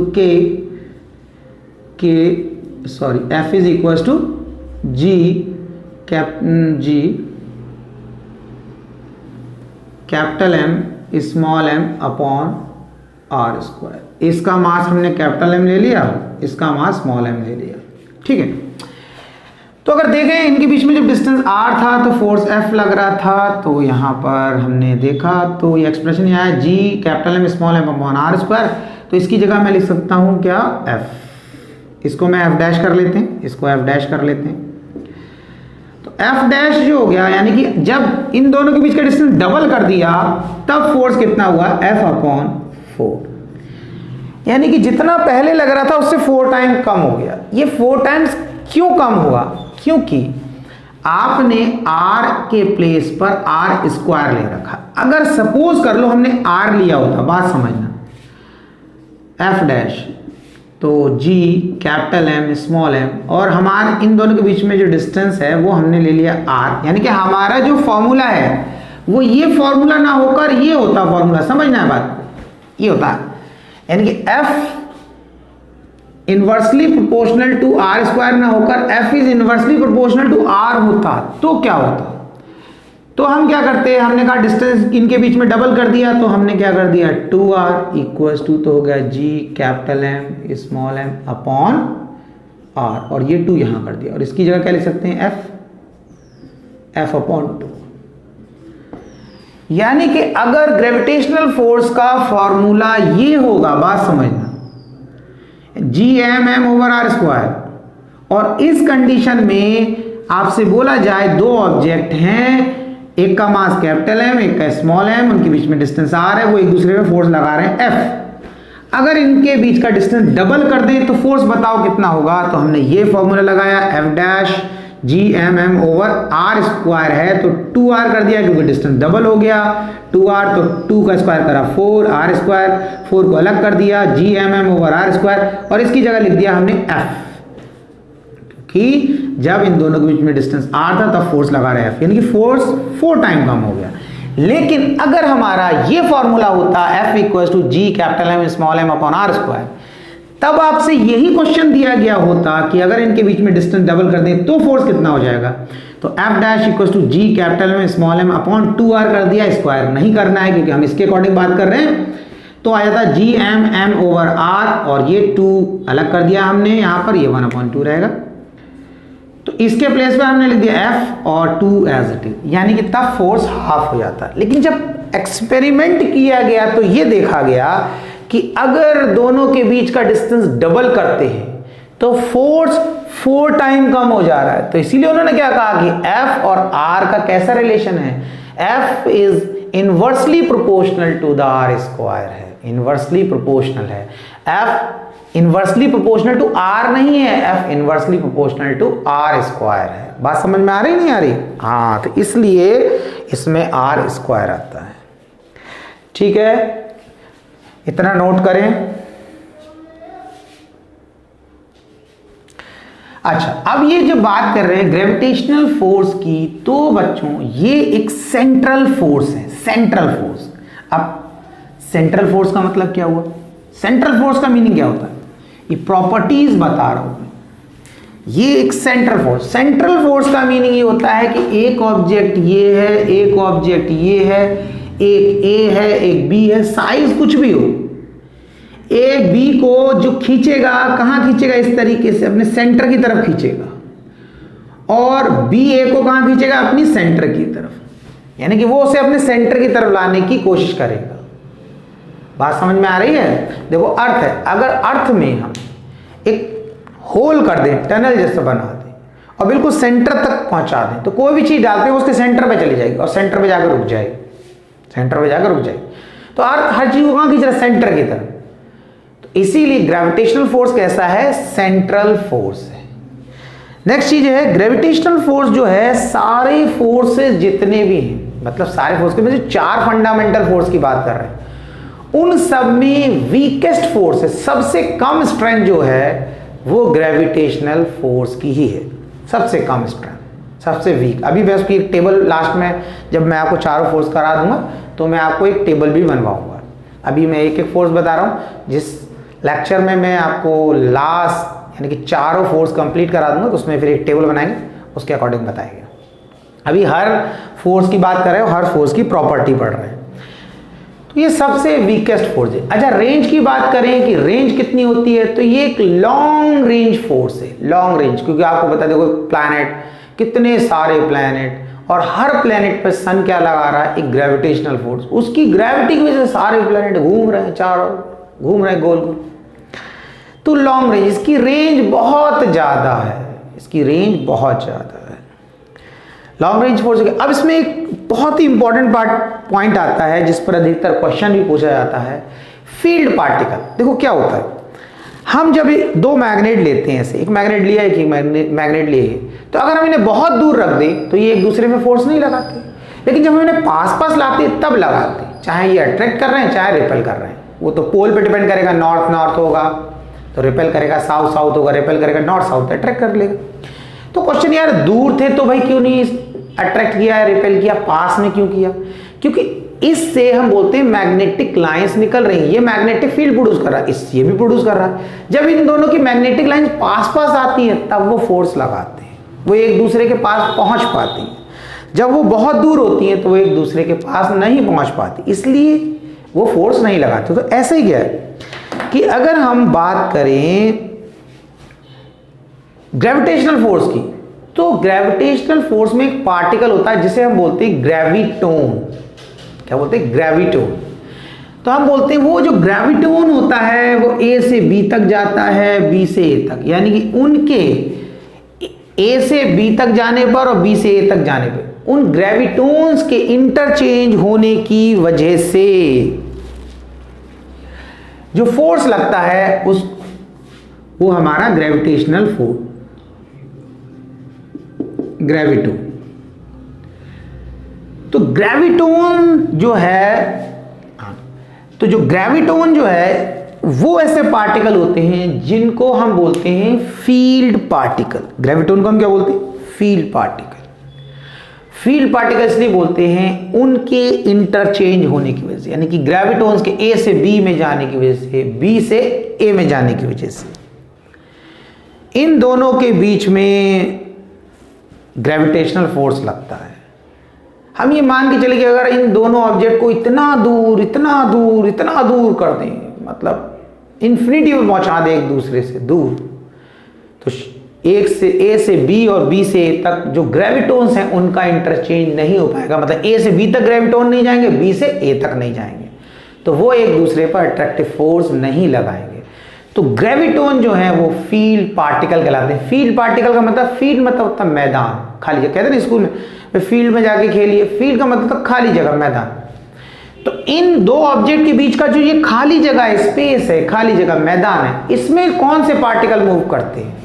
F is equals to G capital M small m upon r square. इसका मास हमने कैपिटल M ले लिया, इसका मास स्मॉल m ले लिया। ठीक है। तो अगर देखें इनके बीच में जब डिस्टेंस r था तो फोर्स F लग रहा था, तो यहाँ पर हमने देखा तो ये एक्सप्रेशन यहाँ है G capital M small m upon r square. तो इसकी जगह मैं लिख सकता हूँ क्या? F। इसको मैं F डैश कर लेते हैं, इसको F डैश कर लेते हैं। तो F डैश जो हो गया, यानी कि जब इन दोनों के बीच का डिस्टेंस डबल कर दिया तब फोर्स कितना हुआ? F upon 4। यानी कि जितना पहले लग रहा था उससे 4 टाइम कम हो गया। ये 4 टाइम्स क्यों कम हुआ? क्योंकि आपने r के प्लेस पर r स्क्वायर ले रखा। अगर सपोज कर लो हमने r लिया होता, बात समझना, F डैश, तो g capital M small m, और हमारे इन दोनों के बीच में जो डिस्टेंस है वो हमने ले लिया r, यानी कि हमारा जो फॉर्मूला है वो ये फॉर्मूला ना होकर ये होता फॉर्मूला। समझना है बात? ये होता, यानी कि F inversely proportional to r square ना होकर F is inversely proportional to r होता, तो क्या होता? तो हम क्या करते हैं, हमने कहा डिस्टेंस इनके बीच में डबल कर दिया, तो हमने क्या कर दिया? 2r इक्वल्स टू, तो हो गया G capital M small m upon r, और ये 2 यहां कर दिया, और इसकी जगह क्या लिख सकते हैं? F upon 2। यानी कि अगर ग्रेविटेशनल फोर्स का फॉर्मूला ये होगा, बात समझना, GM ओवर r स्क्वायर, और इस कंडीशन में आपसे बोला जाए दो ऑब्जेक्ट हैं, एक का मास कैपिटल M, एक का स्मॉल m, उनके बीच में डिस्टेंस r है, वो एक दूसरे पे फोर्स लगा रहे हैं F। अगर इनके बीच का डिस्टेंस डबल कर दें तो फोर्स बताओ कितना होगा? तो हमने ये फॉर्मूला लगाया, F dash GM over r square है, तो 2r कर दिया क्योंकि डिस्टेंस डबल हो गया, 2r, तो 2 का स्क्वायर करा 4r स्क्वायर, 4 को अलग कर दिया GM ओवर r स्क्वायर, और इसकी जगह लिख दिया हमने F, कि जब इन दोनों के बीच में डिस्टेंस r था तब फोर्स लगा रहे F, यानी कि फोर्स 4 टाइम कम हो गया। लेकिन अगर हमारा ये फॉर्मूला होता F equals to G capital M small m upon r square, तब आपसे यही क्वेश्चन दिया गया होता कि अगर इनके बीच में डिस्टेंस डबल कर दें तो फोर्स कितना हो जाएगा? तो F dash equals to G capital M small m upon 2r कर दिया, स्क्वायर नहीं करना है क्योंकि हम इसके अकॉर्डिंग बात कर रहे हैं। तो आया था GM ओवर r, और ये 2 अलग कर दिया हमने यहाँ पर, ये 1/2 रहेगा, तो इसके प्लेस पे हमने लिख दिया F और 2 एज इट इज, यानी कि तब फोर्स हाफ हो जाता है। लेकिन जब एक्सपेरिमेंट किया गया तो ये देखा गया कि अगर दोनों के बीच का डिस्टेंस डबल करते हैं तो फोर्स 4 टाइम कम हो जा रहा है। तो इसीलिए उन्होंने क्या कहा कि F और R का कैसा रिलेशन है? F is inversely proportional to the R square है, इनवर्सली प्रोपोर्शनल है। F inversely proportional to R नहीं है, F inversely proportional to R square है। बात समझ में आ रही नहीं आ रही? हाँ, तो इसलिए इसमें R स्क्वायर आता है। ठीक है, इतना नोट करें। अच्छा, अब ये जब बात कर रहे हैं ग्रेविटेशनल फोर्स की, तो बच्चों ये एक सेंट्रल फोर्स है, सेंट्रल फोर्स। अब सेंट्रल फोर्स का मतलब क्या हुआ? सेंट्रल फोर्स का मीनिंग क्या होता है? ये प्रॉपर्टीज बता रहा हूं मैं। ये एक सेंट्रल फोर्स, सेंट्रल फोर्स का मीनिंग ये होता है कि एक ऑब्जेक्ट ये है, एक ऑब्जेक्ट ये है, एक ए है, एक बी है, साइज कुछ भी हो, ए बी को जो खींचेगा, कहां खींचेगा? इस तरीके से अपने सेंटर की तरफ खींचेगा, और बी ए को कहां खींचेगा? अपनी सेंटर की तरफ, यानी कि वो उसे अपने सेंटर की तरफ लाने की कोशिश करेगा। बात समझ में आ रही है? देखो अर्थ है, अगर अर्थ में हम एक होल कर दें, टनल जैसा बना दें और बिल्कुल सेंटर तक पहुंचा दें, तो कोई भी चीज डालते हैं उसके सेंटर पे चली जाएगी और सेंटर पे जाकर रुक जाएगी, सेंटर पे जाकर रुक जाएगी। तो अर्थ हर चीज को कहां खींच रहा है? सेंटर की तरफ। तो इसीलिए ग्रेविटेशनल फोर्स कैसा है? सेंट्रल फोर्स है। नेक्स्ट चीज है, ग्रेविटेशनल फोर्स जो है सारे फोर्सेस जितने भी हैं, मतलब सारे फोर्स के में से 4 फंडामेंटल फोर्स की बात कर रहे हैं, उन सब में वीकेस्ट फोर्स है, सबसे कम स्ट्रेंथ जो है वो ग्रेविटेशनल फोर्स की ही है, सबसे कम स्ट्रेंथ, सबसे वीक। अभी मैं उसकी एक टेबल लास्ट में, जब मैं आपको चारों फोर्स करा दूंगा तो मैं आपको एक टेबल भी बनवाऊंगा। अभी मैं एक एक फोर्स बता रहा हूं, जिस लेक्चर में मैं आपको लास्ट यानी कि चारों फोर्स कंप्लीट करा दूंगा तो उसमें फिर एक टेबल बनाएंगे, उसके अकॉर्डिंग बताएंगे। अभी हर फोर्स की बात कर रहे हो, हर फोर्स की प्रॉपर्टी पढ़ रहे हैं। तो ये सबसे वीकेस्ट फोर्स है। अच्छा, रेंज की बात करें कि रेंज कितनी होती है, तो ये एक लॉन्ग रेंज फोर्स है, लॉन्ग रेंज, क्योंकि आपको बता देखो प्लैनेट, कितने सारे प्लैनेट, और हर प्लैनेट पर सन क्या लगा रहा है? एक ग्रेविटेशनल फोर्स, उसकी ग्रेविटी की वजह से सारे प्लैनेट घूम रहे हैं, चारों घूम रहे हैं गोल गोल। तो लॉन्ग रेंज, इसकी रेंज बहुत ज्यादा है, इसकी रेंज बहुत ज्यादा है लॉन्ग रेंज फोर्स। अब इसमें एक बहुत ही इंपॉर्टेंट पॉइंट आता है जिस पर अधिकतर क्वेश्चन भी पूछा जाता है, फील्ड पार्टिकल। देखो क्या होता है, हम जब 2 मैग्नेट लेते हैं, ऐसे एक मैग्नेट लिया, एक मैग्नेट लिए, तो अगर हम इन्हें बहुत दूर रख दें तो ये एक दूसरे में फोर्स नहीं लगाते, लेकिन जब हम इन्हें पास पास लाते हैं तब लगाते हैं, चाहे ये अट्रैक्ट कर रहे हैं चाहे रिपेल कर रहे हैं। वो तो पोल पे डिपेंड करेगा, नॉर्थ नॉर्थ होगा तो रिपेल करेगा, साउथ साउथ होगा रिपेल करेगा, नॉर्थ साउथ अट्रैक्ट कर लेगा। तो क्वेश्चन यार, दूर थे तो भाई क्यों नहीं अट्रैक्ट किया, रिपेल किया, पास में क्यों किया? क्योंकि इससे हम बोलते हैं मैग्नेटिक लाइंस निकल रही हैं, ये मैग्नेटिक फील्ड प्रोड्यूस कर रहा है, ये भी प्रोड्यूस कर रहा है। जब इन दोनों की मैग्नेटिक लाइंस पास पास आती है तब वो फोर्स लगाते हैं, वो एक दूसरे के पास पहुंच पाती हैं। जब वो बहुत दूर होती हैं तो वो एक दूसरे के पास नहीं पहुंच पाती, इसलिए वो फोर्स नहीं लगाते। तो ऐसा ही क्या है कि अगर हम बात करें ग्रेविटेशनल फोर्स की, तो ग्रेविटेशनल फोर्स में एक पार्टिकल होता है जिसे हम बोलते हैं ग्रेविटोन। क्या बोलते हैं? ग्रेविटोन। तो हम बोलते हैं वो जो ग्रेविटोन होता है वो ए से बी तक जाता है, बी से ए तक, यानी कि उनके ए से बी तक जाने पर और बी से ए तक जाने पर उन ग्रेविटोन्स के इंटरचेंज होने की वजह से जो फोर्स लगता है वो हमारा ग्रेविटेशनल फोर्स, ग्रेविटोन। तो ग्रेविटोन जो है, तो जो ग्रेविटोन जो है वो ऐसे पार्टिकल होते हैं जिनको हम बोलते हैं फील्ड पार्टिकल। ग्रेविटोन को हम क्या बोलते हैं? Field particle. फील्ड पार्टिकल इसलिए बोलते हैं उनके इंटरचेंज होने की वजह से, यानी कि ग्रेविटोन्स के ए से बी में जाने की वजह से, बी से ए में जाने की वजह से, इन दोनों के बीच में ग्रेविटेशनल फोर्स लगता है। हम ये मान के चले कि अगर इन दोनों ऑब्जेक्ट को इतना दूर इतना दूर इतना दूर कर दें, मतलब इन्फिनिटी में पहुंचा दें एक दूसरे से दूर, तो एक से ए से बी और बी से ए तक जो ग्रेविटोन्स हैं उनका इंटरचेंज नहीं हो पाएगा। मतलब ए से बी तक ग्रेविटोन नहीं जाएंगे, बी से ए तक नहीं जाएंगे, तो वो एक दूसरे पर अट्रैक्टिव फोर्स नहीं लगाएंगे। तो ग्रेविटोन जो है वो फील्ड पार्टिकल कहलाते हैं। फील्ड पार्टिकल का मतलब, फील्ड मतलब होता है मैदान, खाली जगह। कहते हैं ना स्कूल में फील्ड में जाके खेलिए, फील्ड का मतलब खाली जगह, मैदान। तो इन दो ऑब्जेक्ट के बीच का जो ये खाली जगह है, स्पेस है, खाली जगह, मैदान है, इसमें कौन से पार्टिकल मूव करते हैं?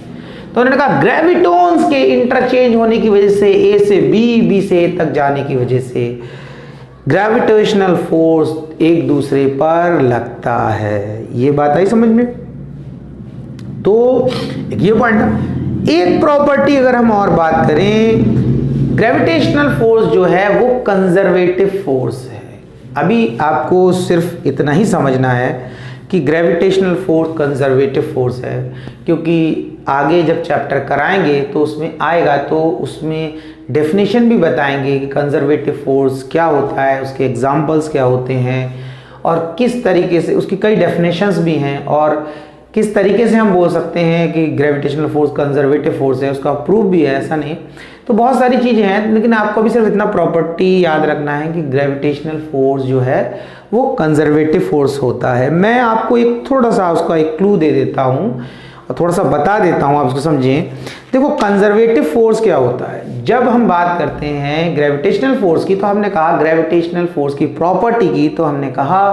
तो उन्होंने कहा ग्रेविटोन्स के इंटरचेंज होने की वजह से, ए से बी, बी से ए तक जाने की वजह से ग्रेविटेशनल फोर्स एक दूसरे पर लगता है। ये बात आई समझ में? तो ये पॉइंट है। एक प्रॉपर्टी अगर हम और बात करें, ग्रेविटेशनल फोर्स जो है वो कंजर्वेटिव फोर्स है। अभी आपको सिर्फ इतना ही समझना है कि ग्रेविटेशनल फोर्स कंजर्वेटिव फोर्स है, क्योंकि आगे जब चैप्टर कराएंगे तो उसमें आएगा, तो उसमें डेफिनेशन भी बताएंगे कि कंजर्वेटिव फोर्स क्या होता है, उसके एग्जांपल्स क्या होते हैं और किस तरीके से, उसकी कई डेफिनेशंस भी हैं और किस तरीके से हम बोल सकते हैं कि ग्रेविटेशनल फोर्स कंजर्वेटिव फोर्स है, उसका प्रूफ भी है, ऐसा नहीं। तो बहुत सारी चीज़ें हैं, लेकिन आपको भी सिर्फ इतना प्रॉपर्टी याद रखना है कि ग्रेविटेशनल फोर्स जो है वो कंजर्वेटिव फोर्स होता है। मैं आपको एक थोड़ा सा उसका एक क्लू दे देता हूँ और थोड़ा सा बता देता हूँ, आप उसको समझें। देखो कंजर्वेटिव फोर्स क्या होता है। जब हम बात करते हैं ग्रेविटेशनल फोर्स की, तो हमने कहा ग्रेविटेशनल फोर्स की प्रॉपर्टी की, तो हमने कहा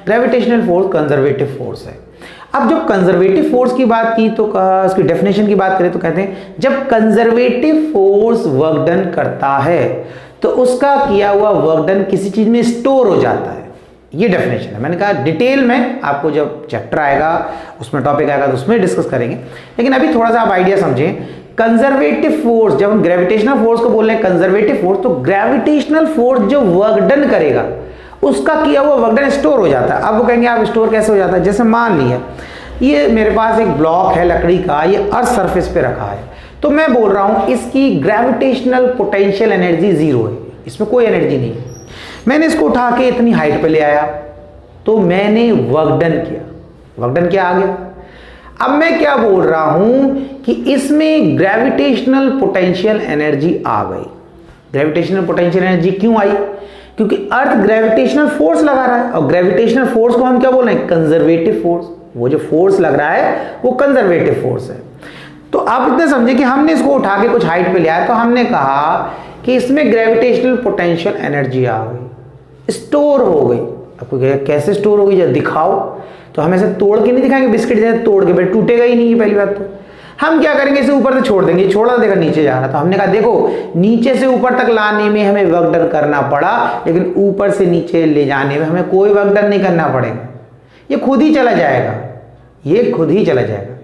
ग्रेविटेशनल फोर्स कंजर्वेटिव फोर्स है। अब जब कंजर्वेटिव फोर्स की बात की तो उसकी डेफिनेशन की बात करें तो कहते हैं जब कंजर्वेटिव फोर्स वर्क डन करता है तो उसका किया हुआ वर्क डन किसी चीज में स्टोर हो जाता है। ये डेफिनेशन है। मैंने कहा डिटेल में आपको जब चैप्टर आएगा, उसमें टॉपिक आएगा तो उसमें डिस्कस करेंगे, लेकिन अभी थोड़ा सा आप आइडिया समझें। कंजर्वेटिव फोर्स, जब हम ग्रेविटेशनल फोर्स को बोल रहे हैं कंजर्वेटिव फोर्स, तो ग्रेविटेशनल फोर्स जो वर्क डन करेगा उसका किया हुआ वर्क डन स्टोर हो जाता है। अब वो कहेंगे आप स्टोर कैसे हो जाता है? जैसे मान लिया ये मेरे पास एक ब्लॉक है लकड़ी का, ये अर्थ सरफेस पे रखा है, तो मैं बोल रहा हूं इसकी ग्रेविटेशनल पोटेंशियल एनर्जी 0 है, इसमें कोई एनर्जी नहीं है। मैंने इसको उठा के इतनी हाइट पे ले आया तो मैंने वर्क डन किया, वर्क डन क्या आ गया। अब मैं क्या बोल रहा हूं कि इसमें ग्रेविटेशनल पोटेंशियल एनर्जी आ गई। ग्रेविटेशनल पोटेंशियल एनर्जी क्यों आई? क्योंकि अर्थ ग्रेविटेशनल फोर्स लगा रहा है, और ग्रेविटेशनल फोर्स को हम क्या बोल रहे हैं? Conservative force. वो जो फोर्स लग रहा है वो कंजर्वेटिव फोर्स है। तो आप इतने समझे कि हमने इसको उठा के कुछ हाइट पे ले आया, तो हमने कहा कि इसमें ग्रेविटेशनल पोटेंशियल एनर्जी आ गई, स्टोर हो गई। आपको कैसे स्टोर होगी? जब दिखाओ, तो हम ऐसे तोड़ के नहीं दिखाएंगे, बिस्किट जैसे तोड़ के, बैठ टूटेगा ही नहीं। पहली बात तो हम क्या करेंगे, इसे ऊपर से छोड़ देंगे, छोड़ा देखा नीचे जा रहा। तो हमने कहा देखो नीचे से ऊपर तक लाने में हमें वर्क डन करना पड़ा, लेकिन ऊपर से नीचे ले जाने में हमें कोई वर्क डन नहीं करना पड़ेगा, ये खुद ही चला जाएगा, ये खुद ही चला जाएगा।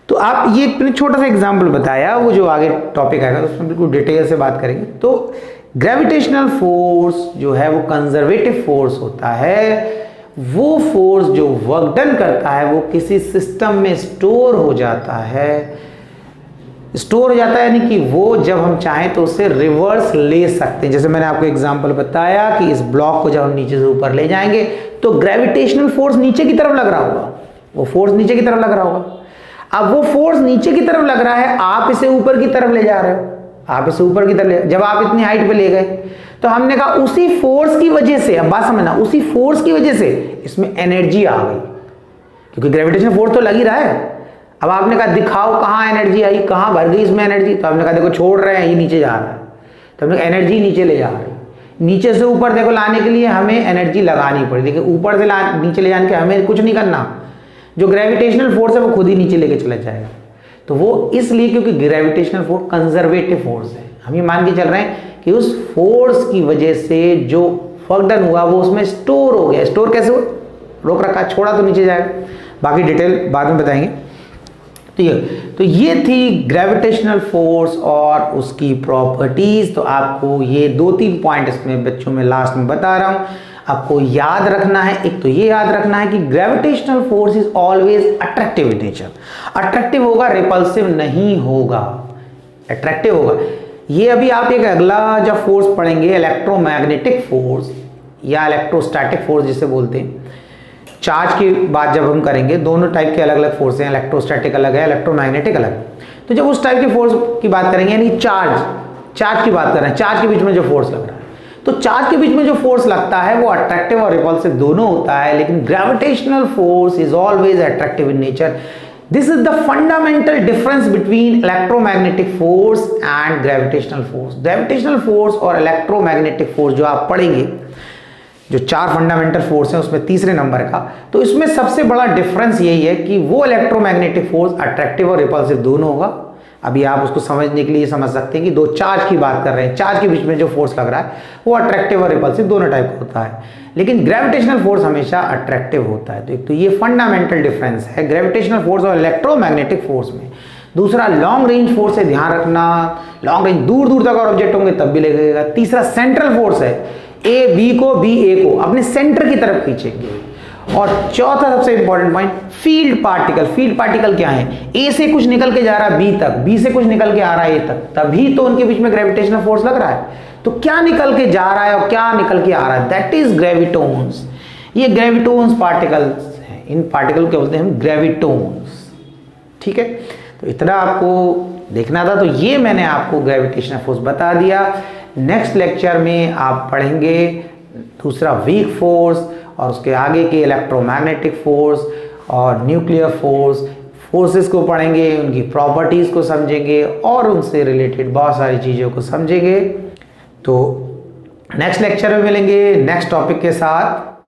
तो आप ये छोटा सा एग्जाम्पल बताया, वो जो आगे टॉपिक आएगा तो उसमें बिल्कुल डिटेल से बात करेंगे। तो ग्रेविटेशनल फोर्स जो है वो कंजर्वेटिव फोर्स होता है। वो फोर्स जो वर्क डन करता है वो किसी सिस्टम में स्टोर हो जाता है। स्टोर हो जाता है यानी कि वो जब हम चाहें तो उसे रिवर्स ले सकते हैं। जैसे मैंने आपको एग्जांपल बताया कि इस ब्लॉक को जब हम नीचे से ऊपर ले जाएंगे तो ग्रेविटेशनल फोर्स नीचे की तरफ लग रहा होगा, वो फोर्स नीचे की तरफ लग रहा होगा। अब वो फोर्स नीचे की तरफ लग रहा है, आप इसे ऊपर की तरफ ले जा रहे हो, आप इसे ऊपर की तरफ जब आप इतनी हाइट पे ले गए तो हमने कहा उसी फोर्स की वजह से, अब बात समझना, उसी फोर्स की वजह से इसमें एनर्जी आ गई, क्योंकि ग्रेविटेशनल फोर्स तो लग ही रहा है। अब आपने कहा दिखाओ कहाँ एनर्जी आई, कहाँ भर गई इसमें एनर्जी, तो हमने कहा देखो छोड़ रहे हैं, ये नीचे जा रहा है, तो हमने एनर्जी नीचे ले जा रहे हैं। नीचे से ऊपर देखो लाने के लिए हमें एनर्जी लगानी पड़ी, देखिए ऊपर से नीचे ले जाने के हमें कुछ नहीं करना, जो ग्रेविटेशनल फोर्स है वो खुद ही नीचे लेके चला जाएगा। तो वो इसलिए क्योंकि ग्रेविटेशनल फोर्स कंजर्वेटिव फोर्स है। हम ये मान के चल रहे हैं कि उस फोर्स की वजह से जो वर्क डन हुआ वो उसमें स्टोर हो गया। स्टोर कैसे हुआ? रोक रखा, छोड़ा तो नीचे जाएगा। बाकी डिटेल बाद में बताएंगे। तो ये थी ग्रेविटेशनल फोर्स और उसकी प्रॉपर्टीज। तो आपको ये 2-3 पॉइंट इसमें बच्चों में लास्ट में बता रहा हूं, आपको याद रखना है। एक तो ये याद रखना है कि gravitational force is always attractive in nature. Attractive होगा, रिपल्सिव नहीं होगा, अट्रैक्टिव होगा। ये अभी आप एक अगला जब फोर्स पढ़ेंगे इलेक्ट्रोमैग्नेटिक फोर्स या इलेक्ट्रोस्टैटिक फोर्स जिसे बोलते हैं, चार्ज की बात जब हम करेंगे, दोनों टाइप के अलग अलग फोर्स हैं, इलेक्ट्रोस्टैटिक अलग है, इलेक्ट्रोमैग्नेटिक अलग है। तो जब उस टाइप के फोर्स की बात करेंगे यानी चार्ज की बात कर रहे हैं, चार्ज के बीच में जो फोर्स लग रहा है, तो चार्ज के बीच में जो फोर्स लगता है वो अट्रैक्टिव और रिपल्सिव दोनों होता है, लेकिन gravitational force is always attractive in nature. This is the fundamental difference between electromagnetic force and gravitational force. Gravitational force और इलेक्ट्रोमैग्नेटिक फोर्स जो आप पढ़ेंगे, जो 4 फंडामेंटल फोर्स हैं उसमें तीसरे नंबर का, तो इसमें सबसे बड़ा डिफरेंस यही है कि वो इलेक्ट्रोमैग्नेटिक फोर्स अट्रैक्टिव और रिपल्सिव दोनों होगा। अभी आप उसको समझने के लिए समझ सकते हैं कि दो चार्ज की बात कर रहे हैं, चार्ज के बीच में जो फोर्स लग रहा है वो अट्रैक्टिव और रिपल्सिव दोनों टाइप का होता है, लेकिन ग्रेविटेशनल फोर्स हमेशा अट्रैक्टिव होता है। तो एक तो ये फंडामेंटल डिफरेंस है ग्रेविटेशनल फोर्स और इलेक्ट्रोमैग्नेटिक फोर्स में। दूसरा लॉन्ग रेंज फोर्स है, ध्यान रखना, लॉन्ग रेंज दूर दूर तक और ऑब्जेक्ट होंगे तब भी लगेगा। तीसरा सेंट्रल फोर्स है, ए बी को, बी ए को अपने सेंटर की तरफ खींचेंगे। और चौथा सबसे important point, field particle. Field particle क्या है, ए से कुछ निकल के जा रहा है बी तक, बी से कुछ निकल के आ रहा है ए तक, तभी तो उनके बीच में ग्रेविटेशनल फोर्स लग रहा है। तो क्या निकल के जा रहा है और क्या निकल के आ रहा है, दैट इज ग्रेविटोन्स। ये ग्रेविटोन्स पार्टिकल्स हैं, इन पार्टिकल को बोलते हैं हम ग्रेविटोन्स। ठीक है, तो इतना आपको देखना था। तो ये मैंने आपको ग्रेविटेशनल फोर्स बता दिया। नेक्स्ट लेक्चर में आप पढ़ेंगे दूसरा वीक फोर्स और उसके आगे के इलेक्ट्रोमैग्नेटिक फोर्स और न्यूक्लियर फोर्स, फोर्सेस को पढ़ेंगे, उनकी प्रॉपर्टीज को समझेंगे और उनसे रिलेटेड बहुत सारी चीज़ों को समझेंगे। तो नेक्स्ट लेक्चर में मिलेंगे नेक्स्ट टॉपिक के साथ।